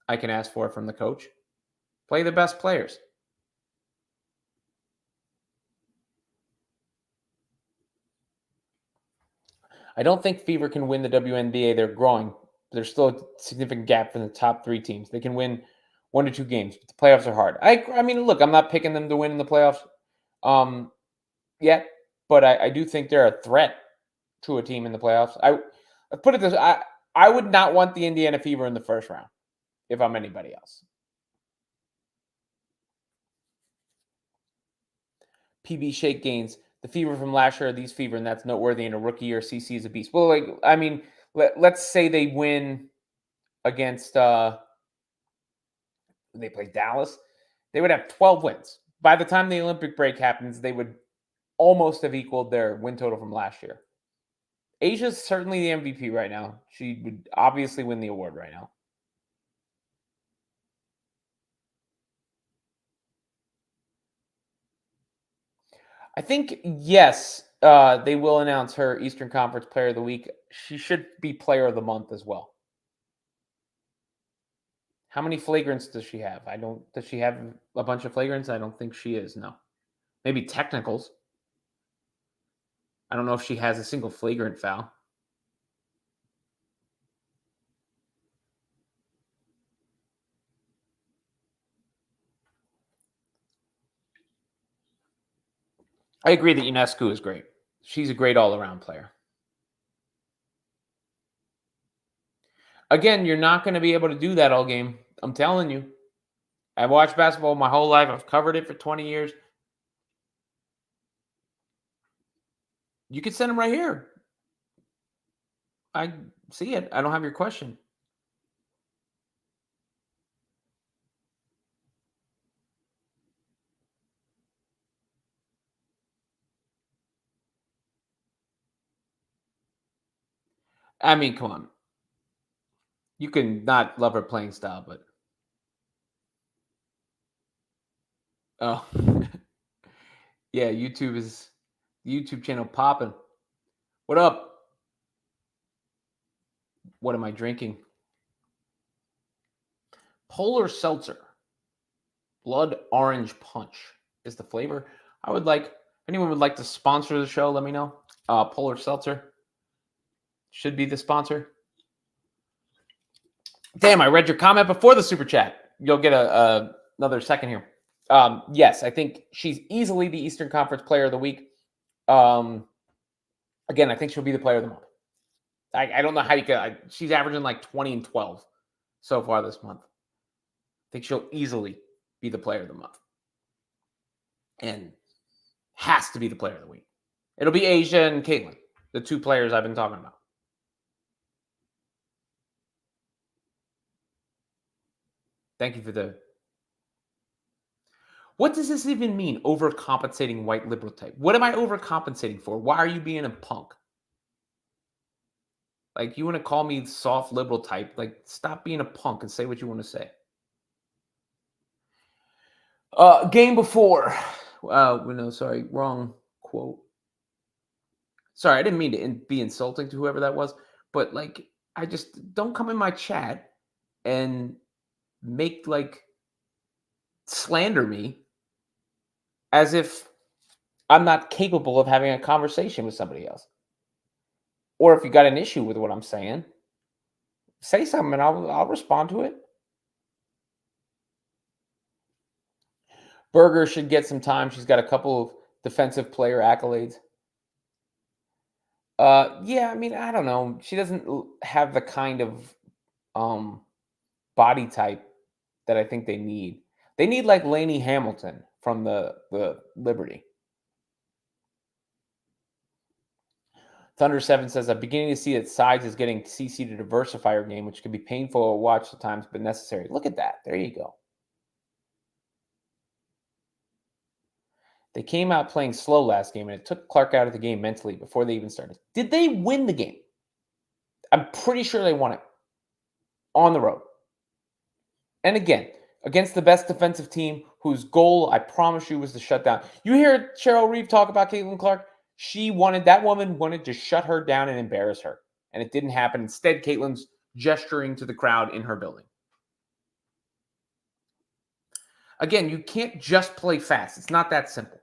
I can ask for from the coach. Play the best players. I don't think Fever can win the WNBA. They're growing. There's still a significant gap from the top 3 teams. They can win 1 to 2 games, but the playoffs are hard. I mean, look, I'm not picking them to win in the playoffs yet, but I do think they're a threat to a team in the playoffs. I put it this: I would not want the Indiana Fever in the first round if I'm anybody else. PB Shake gains. The Fever from last year, these Fever, and that's noteworthy in a rookie year. CC is a beast. Well, like, I mean, let's say they win against they play Dallas. They would have 12 wins. By the time the Olympic break happens, they would almost have equaled their win total from last year. Asia's certainly the MVP right now. She would obviously win the award right now. I think, yes, they will announce her Eastern Conference Player of the Week. She should be Player of the Month as well. How many flagrants does she have? Does she have a bunch of flagrants? I don't think she is, no. Maybe technicals. I don't know if she has a single flagrant foul. I agree that Ionescu is great. She's a great all-around player. Again, you're not going to be able to do that all game. I'm telling you. I've watched basketball my whole life. I've covered it for 20 years. You could send them right here. I see it. I don't have your question. I mean, come on. You can not love her playing style, but oh, yeah, YouTube channel popping. What up? What am I drinking? Polar Seltzer. Blood Orange Punch is the flavor. If anyone would like to sponsor the show, let me know. Polar Seltzer should be the sponsor. Damn, I read your comment before the super chat. You'll get another second here. Yes, I think she's easily the Eastern Conference Player of the Week. Again, I think she'll be the Player of the Month. I don't know how you can. She's averaging like 20 and 12 so far this month. I think she'll easily be the Player of the Month. And has to be the Player of the Week. It'll be Asia and Caitlin, the 2 players I've been talking about. Thank you for the What does this even mean? Overcompensating white liberal type. What am I overcompensating for? Why are you being a punk? Like, you want to call me soft liberal type? Like, stop being a punk and say what you want to say. Game before. No, sorry, wrong quote. Sorry, I didn't mean to be insulting to whoever that was, but like, I just don't come in my chat and make like slander me as if I'm not capable of having a conversation with somebody else. Or if you got an issue with what I'm saying, say something and I'll respond to it. Berger should get some time. She's got a couple of defensive player accolades. Yeah, I mean, I don't know. She doesn't have the kind of body type that I think they need. They need like Lainey Hamilton from the Liberty. Thunder 7 says, I'm beginning to see that Sides is getting CC to diversify her game, which can be painful to watch at times, but necessary. Look at that. There you go. They came out playing slow last game, and it took Clark out of the game mentally before they even started. Did they win the game? I'm pretty sure they won it on the road. And again, against the best defensive team whose goal, I promise you, was to shut down. You hear Cheryl Reeve talk about Caitlin Clark? That woman wanted to shut her down and embarrass her. And it didn't happen. Instead, Caitlin's gesturing to the crowd in her building. Again, you can't just play fast. It's not that simple.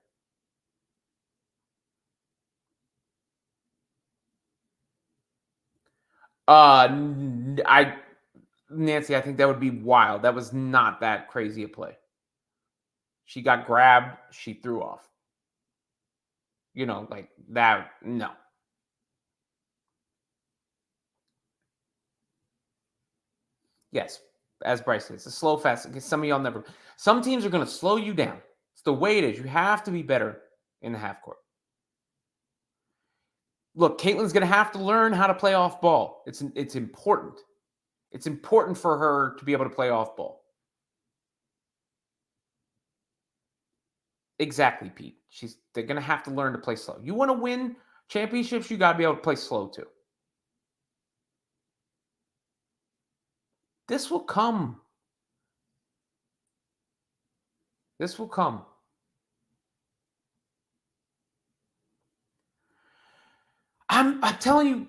Nancy, I think that would be wild. That was not that crazy a play. She got grabbed. She threw off. Like that. No. Yes, as Bryce said, it's a slow, fast. Some of y'all never. Some teams are going to slow you down. It's the way it is. You have to be better in the half court. Look, Caitlin's going to have to learn how to play off ball. It's important. It's important for her to be able to play off ball. Exactly, Pete. They're going to have to learn to play slow. You want to win championships, you got to be able to play slow too. This will come. This will come. I'm telling you,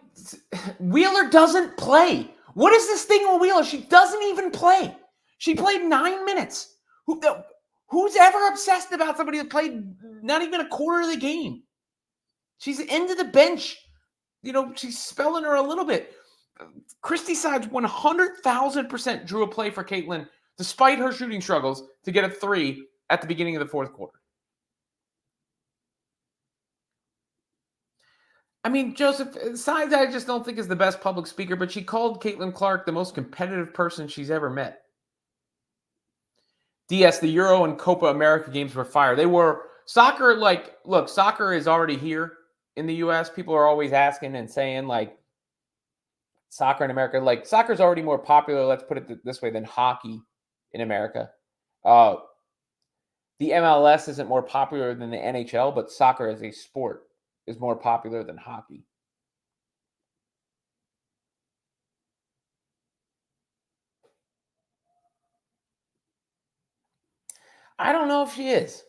Wheeler doesn't play. What is this thing with Wheeler? She doesn't even play. She played 9 minutes. Who's ever obsessed about somebody that played not even a quarter of the game? She's into the bench. She's spelling her a little bit. Christy Sides 100,000% drew a play for Caitlin, despite her shooting struggles, to get a 3 at the beginning of the fourth quarter. I mean, Joseph, Sides I just don't think is the best public speaker, but she called Caitlin Clark the most competitive person she's ever met. DS, the Euro and Copa America games were fire. They were. Soccer, look, soccer is already here in the U.S. People are always asking and saying, soccer in America. Soccer is already more popular, let's put it this way, than hockey in America. The MLS isn't more popular than the NHL, but soccer as a sport is more popular than hockey. I don't know if she is.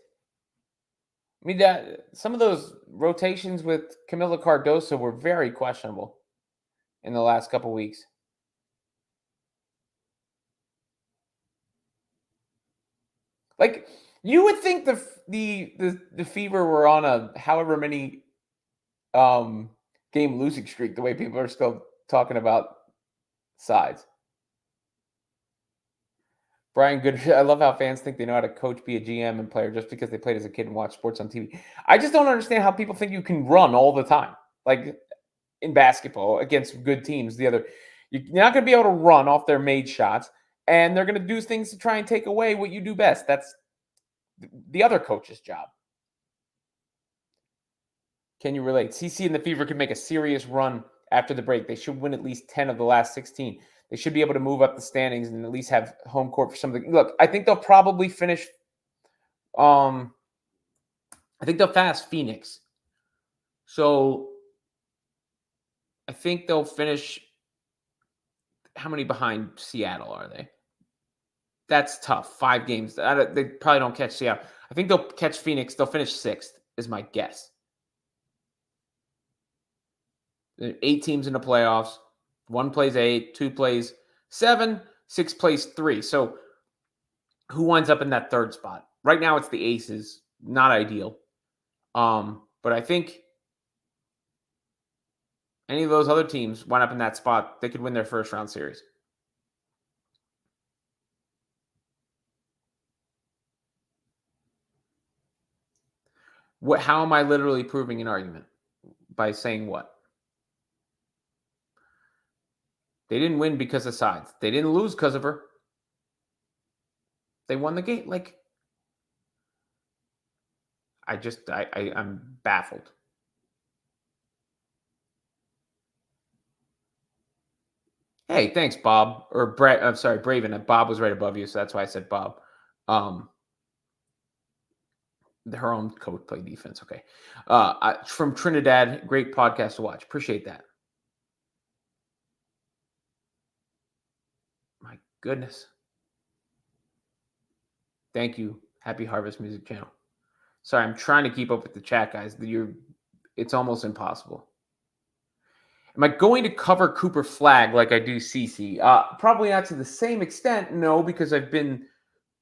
I mean, some of those rotations with Camila Cardoso were very questionable in the last couple weeks. You would think the Fever were on a however many game losing streak, the way people are still talking about Sides. Brian Good, I love how fans think they know how to coach, be a GM and player just because they played as a kid and watched sports on TV. I just don't understand how people think you can run all the time. Like in basketball against good teams, you're not going to be able to run off their made shots, and they're going to do things to try and take away what you do best. That's the other coach's job. Can you relate? CC and the Fever could make a serious run after the break. They should win at least 10 of the last 16. They should be able to move up the standings and at least have home court for some of the. Look, I think they'll probably finish I think they'll fast Phoenix. So I think they'll finish. How many behind Seattle are they? That's tough. 5 games. They probably don't catch Seattle. I think they'll catch Phoenix. They'll finish 6th, is my guess. 8 teams in the playoffs. 1 plays 8, 2 plays 7, 6 plays 3. So who winds up in that 3rd spot? Right now, it's the Aces. Not ideal. But I think any of those other teams wind up in that spot, they could win their first round series. How am I literally proving an argument? By saying what? They didn't win because of sides. They didn't lose because of her. They won the game. Like, I'm baffled. Hey, thanks, Bob. Or Brett. I'm sorry, Braven. Bob was right above you, so that's why I said Bob. Her own coach played defense. Okay. From Trinidad, great podcast to watch. Appreciate that. My goodness. Thank you. Happy Harvest Music Channel. Sorry, I'm trying to keep up with the chat, guys. It's almost impossible. Am I going to cover Cooper Flag like I do CC? Probably not to the same extent, no, because I've been,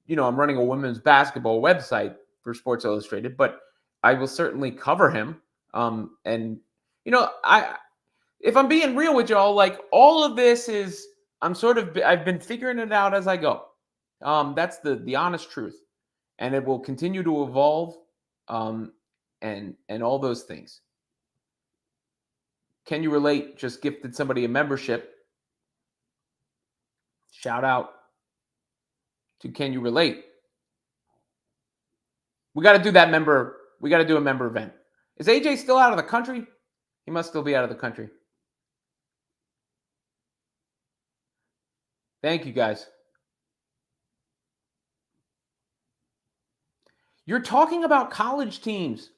I'm running a women's basketball website for Sports Illustrated, but I will certainly cover him. And if I'm being real with y'all, like all of this is, I've been figuring it out as I go. That's the honest truth, and it will continue to evolve, and all those things. Can you relate? Just gifted somebody a membership. Shout out to Can You Relate? We got to do that member. We got to do a member event. Is AJ still out of the country? He must still be out of the country. Thank you, guys. You're talking about college teams.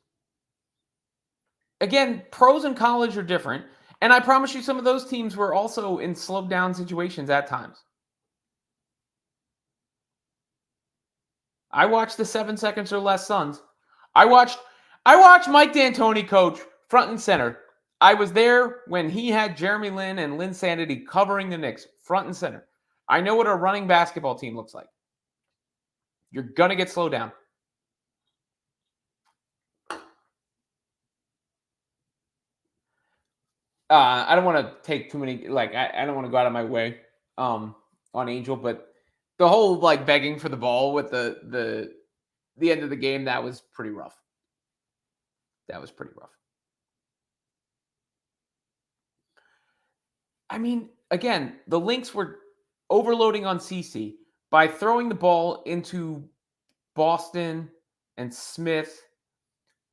Again, pros in college are different. And I promise you, some of those teams were also in slowed down situations at times. I watched the 7 seconds or less Suns. I watched Mike D'Antoni coach front and center. I was there when he had Jeremy Lin and Lynn Sanity covering the Knicks front and center. I know what a running basketball team looks like. You're going to get slowed down. I don't want to take too many, I don't want to go out of my way on Angel, but the whole begging for the ball with the end of the game, that was pretty rough. I mean, again, the Lynx were overloading on CC by throwing the ball into Boston and Smith.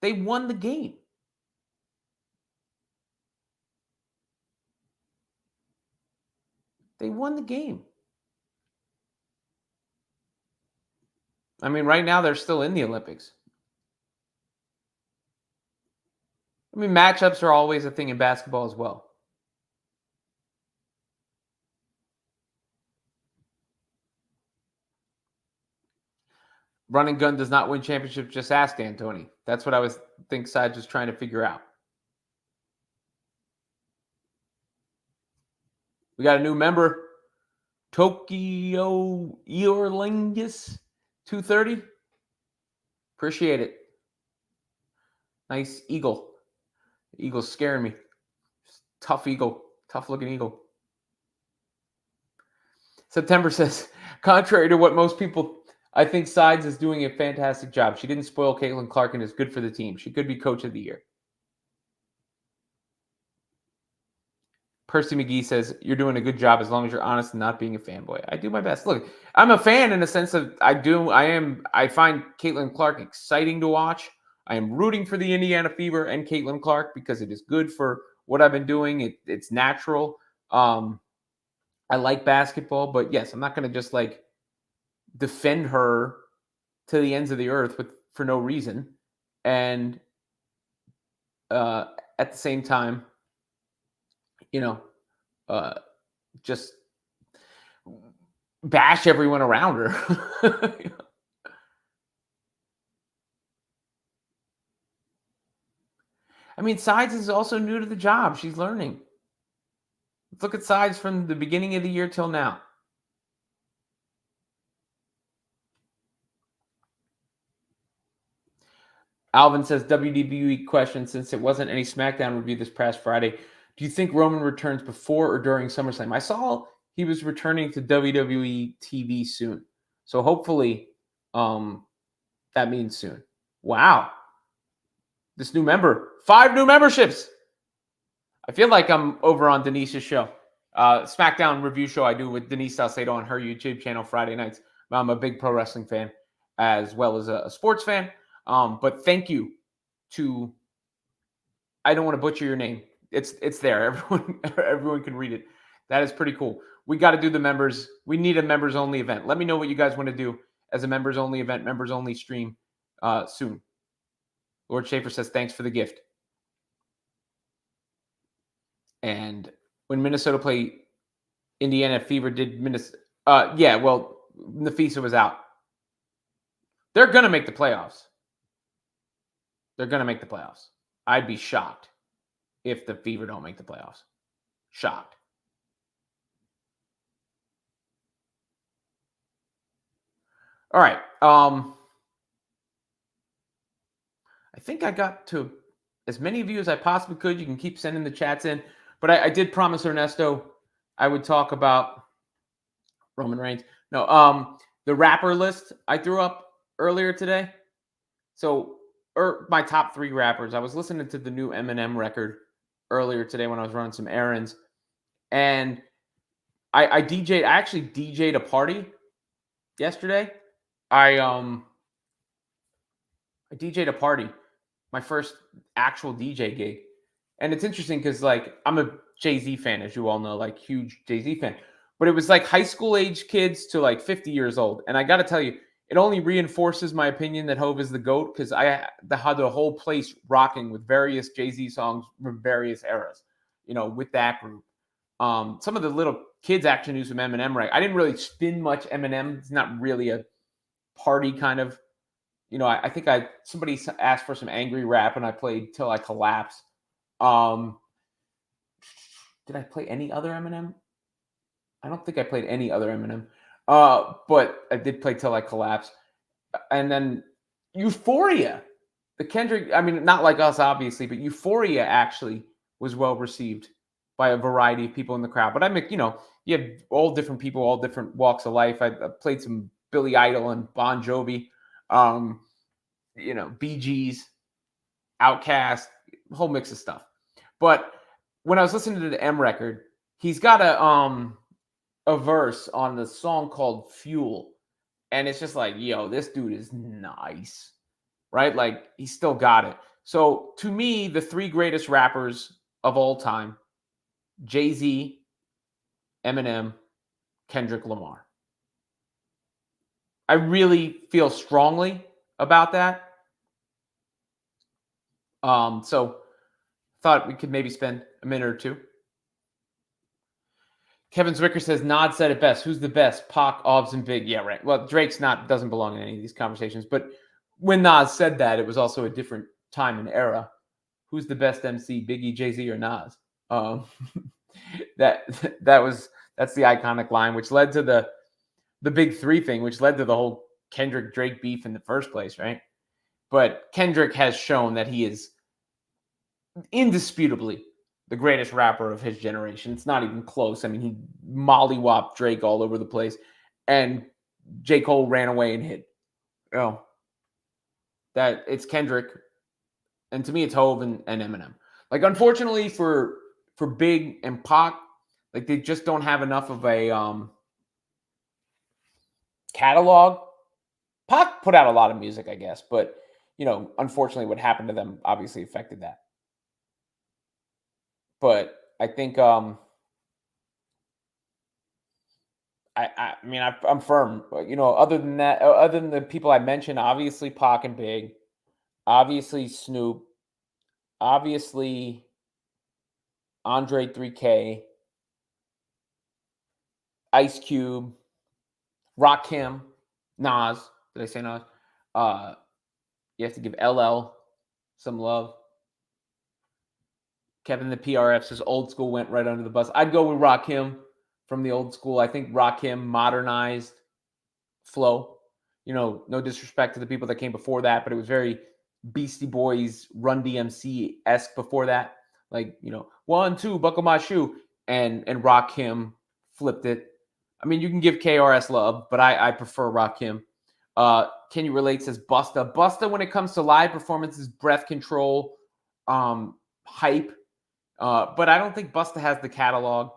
They won the game. I mean, right now they're still in the Olympics. I mean, matchups are always a thing in basketball as well. Run and gun does not win championships. Just ask D'Antoni. That's what I think Side was trying to figure out. We got a new member, Tokyo Eorlingus 230. Appreciate it. Nice eagle. The eagle's scaring me. Tough eagle. Tough looking eagle. September says, contrary to what most people, I think Sides is doing a fantastic job. She didn't spoil Caitlin Clark and is good for the team. She could be coach of the year. Percy McGee says, you're doing a good job as long as you're honest and not being a fanboy. I do my best. Look, I'm a fan in the sense of I find Caitlin Clark exciting to watch. I am rooting for the Indiana Fever and Caitlin Clark because it is good for what I've been doing. It's natural. I like basketball, but yes, I'm not going to just defend her to the ends of the earth for no reason, and uh, at the same time, you know, uh, just bash everyone around her. I mean, Sides is also new to the job. She's learning. Let's look at Sides from the beginning of the year till now. Alvin says WWE question, since it wasn't any SmackDown review this past Friday. Do you think Roman returns before or during SummerSlam? I saw he was returning to WWE TV soon. So hopefully that means soon. Wow. This new member, 5 new memberships. I feel like I'm over on Denise's show. SmackDown review show I do with Denise Salcedo on her YouTube channel Friday nights. I'm a big pro wrestling fan as well as a sports fan. But thank you to, I don't want to butcher your name. It's there. Everyone can read it. That is pretty cool. We got to do the members. We need a members only event. Let me know what you guys want to do as a members only event, members only stream soon. Lord Schaefer says thanks for the gift. And when Minnesota played Indiana Fever, did Minnesota? Yeah. Well, Nafisa was out. They're gonna make the playoffs. They're gonna make the playoffs. I'd be shocked if the Fever don't make the playoffs. Shocked. All right. I think I got to as many of you as I possibly could. You can keep sending the chats in. But I did promise Ernesto I would talk about Roman Reigns. No, the rapper list I threw up earlier today. So, my top 3 rappers. I was listening to the new Eminem record earlier today when I was running some errands. And I DJ'd, I actually DJ'd a party yesterday. I DJ'd a party, my first actual DJ gig. And it's interesting because, like, I'm a Jay-Z fan, as you all know, like, huge Jay-Z fan. But it was, like, high school age kids to, like, 50 years old. And I got to tell you, it only reinforces my opinion that Hove is the GOAT because I had the whole place rocking with various Jay-Z songs from various eras, with that group. Some of the little kids actually knew some Eminem, right? I didn't really spin much Eminem. It's not really a party kind of, I think somebody asked for some angry rap and I played Till I Collapse. Did I play any other Eminem? I don't think I played any other Eminem. But I did play Till I Collapse. And then Euphoria. The Kendrick, I mean, not like us, obviously, but Euphoria actually was well received by a variety of people in the crowd. But I mean, you have all different people, all different walks of life. I played some Billy Idol and Bon Jovi, Bee Gees, Outkast, a whole mix of stuff. But when I was listening to the M record, he's got a verse on the song called Fuel. And it's just like, yo, this dude is nice, right? Like, he's still got it. So to me, the 3 greatest rappers of all time, Jay-Z, Eminem, Kendrick Lamar. I really feel strongly about that. So thought we could maybe spend a minute or two. Kevin Zwicker says, Nod said it best. Who's the best? Pac, Obbs, and Big. Yeah, right. Well, Drake's doesn't belong in any of these conversations. But when Nas said that, it was also a different time and era. Who's the best MC, Biggie, Jay-Z, or Nas? That's the iconic line, which led to the big 3 thing, which led to the whole Kendrick Drake beef in the first place, right? But Kendrick has shown that he is indisputably the greatest rapper of his generation. It's not even close. I mean, he mollywopped Drake all over the place, and J. Cole ran away and hid. That it's Kendrick, and to me, it's Hove and Eminem. Like, unfortunately for Big and Pac, like, they just don't have enough of a catalog. Pac put out a lot of music, I guess, but unfortunately, what happened to them obviously affected that. But I think I mean, I'm firm. But, other than that, other than the people I mentioned, obviously Pac and Big, obviously Snoop, obviously Andre 3K, Ice Cube, Rakim, Nas. Did I say Nas? Uh, you have to give LL some love. Kevin the PRF says old school went right under the bus. I'd go with Rakim from the old school. I think Rakim modernized flow. No disrespect to the people that came before that, but it was very Beastie Boys, Run DMC esque before that. Like, 1, 2, buckle my shoe, and Rakim flipped it. I mean, you can give KRS love, but I prefer Rakim. Can you relate? Says Busta. Busta, when it comes to live performances, breath control, hype. But I don't think Busta has the catalog.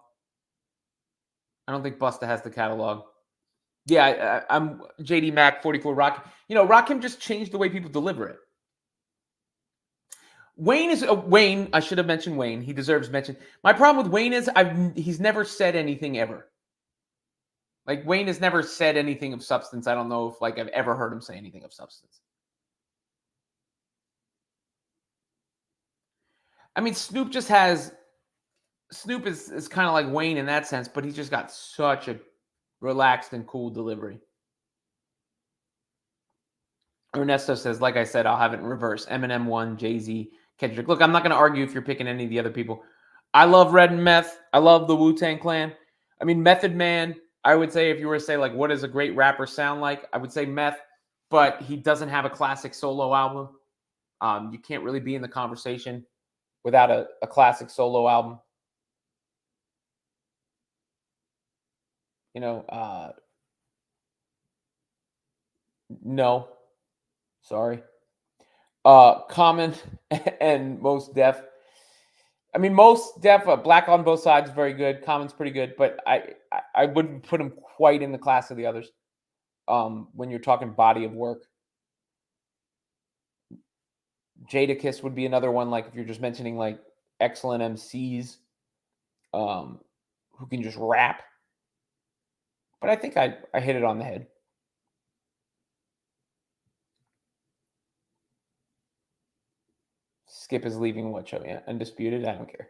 Yeah, I'm JD Mac 44 Rock. Rakim just changed the way people deliver it. Wayne. I should have mentioned Wayne. He deserves mention. My problem with Wayne is he's never said anything ever. Like, Wayne has never said anything of substance. I don't know if I've ever heard him say anything of substance. I mean, Snoop is kind of like Wayne in that sense, but he's just got such a relaxed and cool delivery. Ernesto says, like I said, I'll have it in reverse. Eminem 1, Jay-Z, Kendrick. Look, I'm not going to argue if you're picking any of the other people. I love Red and Meth. I love the Wu-Tang Clan. I mean, Method Man, I would say, if you were to say, what does a great rapper sound like? I would say Meth, but he doesn't have a classic solo album. You can't really be in the conversation without a classic solo album. No. Sorry. Common and Most Def. I mean, Most Def, Black on Both Sides is very good. Common's pretty good, but I wouldn't put him quite in the class of the others. When you're talking body of work, Jadakiss would be another one. If you're just mentioning excellent MCs, who can just rap. But I think I hit it on the head. Skip is leaving what show? Yeah, Undisputed. I don't care.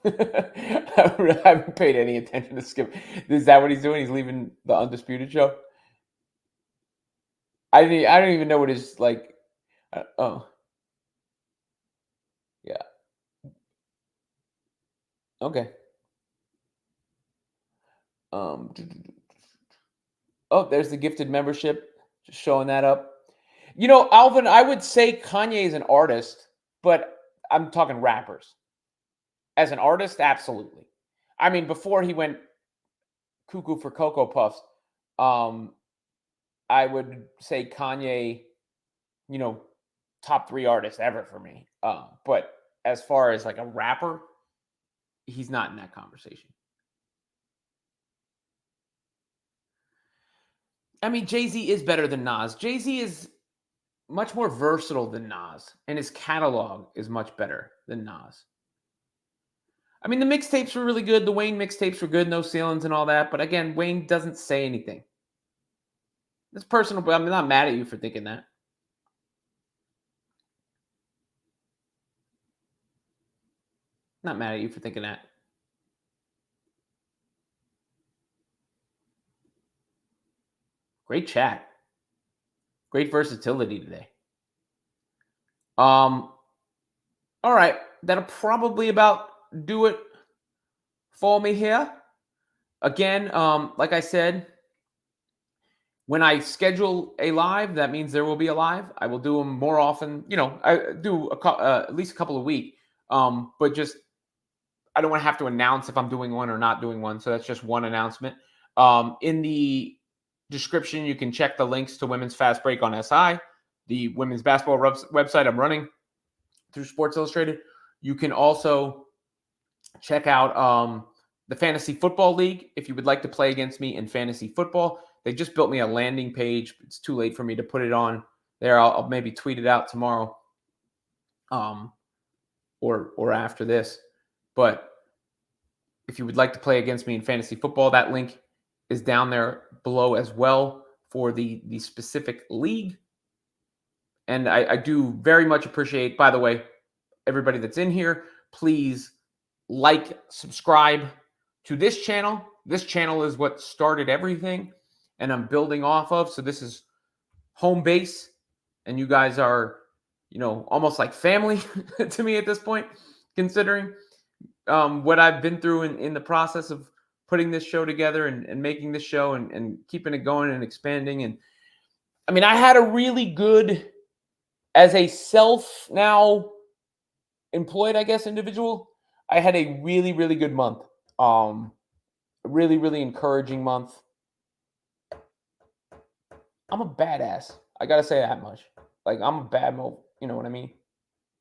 I haven't paid any attention to Skip. Is that what he's doing? He's leaving the Undisputed show. I don't even know what his oh, yeah. Okay. Oh, there's the gifted membership. Just showing that up. Alvin, I would say Kanye is an artist, but I'm talking rappers. As an artist, absolutely. I mean, before he went cuckoo for Cocoa Puffs, I would say Kanye, top 3 artists ever for me. But as far as a rapper, he's not in that conversation. I mean, Jay-Z is better than Nas. Jay-Z is much more versatile than Nas, and his catalog is much better than Nas. I mean, the mixtapes were really good. The Wayne mixtapes were good, No Ceilings and all that. But again, Wayne doesn't say anything. It's personal, but I'm not mad at you for thinking that. Not mad at you for thinking that. Great chat. Great versatility today. All right. That'll probably about do it for me here. Again, like I said, when I schedule a live, that means there will be a live. I will do them more often. I do at least a couple a week. But just I don't want to have to announce if I'm doing one or not doing one. So that's just one announcement. In the description, you can check the links to Women's Fast Break on SI, the women's basketball website I'm running through Sports Illustrated. You can also check out the Fantasy Football League if you would like to play against me in fantasy football. They just built me a landing page. It's too late for me to put it on there. I'll maybe tweet it out tomorrow, or after this. But if you would like to play against me in fantasy football, that link is down there below as well for the specific league. And I do very much appreciate, by the way, everybody that's in here. Please like, subscribe to this channel. This channel is what started everything, and I'm building off of. So this is home base, and you guys are, almost like family to me at this point, considering what I've been through in the process of putting this show together and making this show and keeping it going and expanding. And I mean, I had a really good, as a self now employed, I guess, individual, I had a really, really good month. A really, really encouraging month. I'm a badass. I gotta say that much. Like, I'm a bad mo, you know what I mean?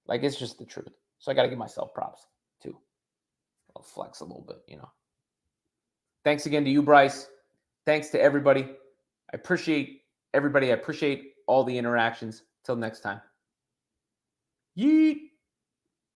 Like, it's just the truth. So I gotta give myself props too. I'll flex a little bit. Thanks again to you, Bryce. Thanks to everybody. I appreciate everybody. I appreciate all the interactions. Till next time. Yeet.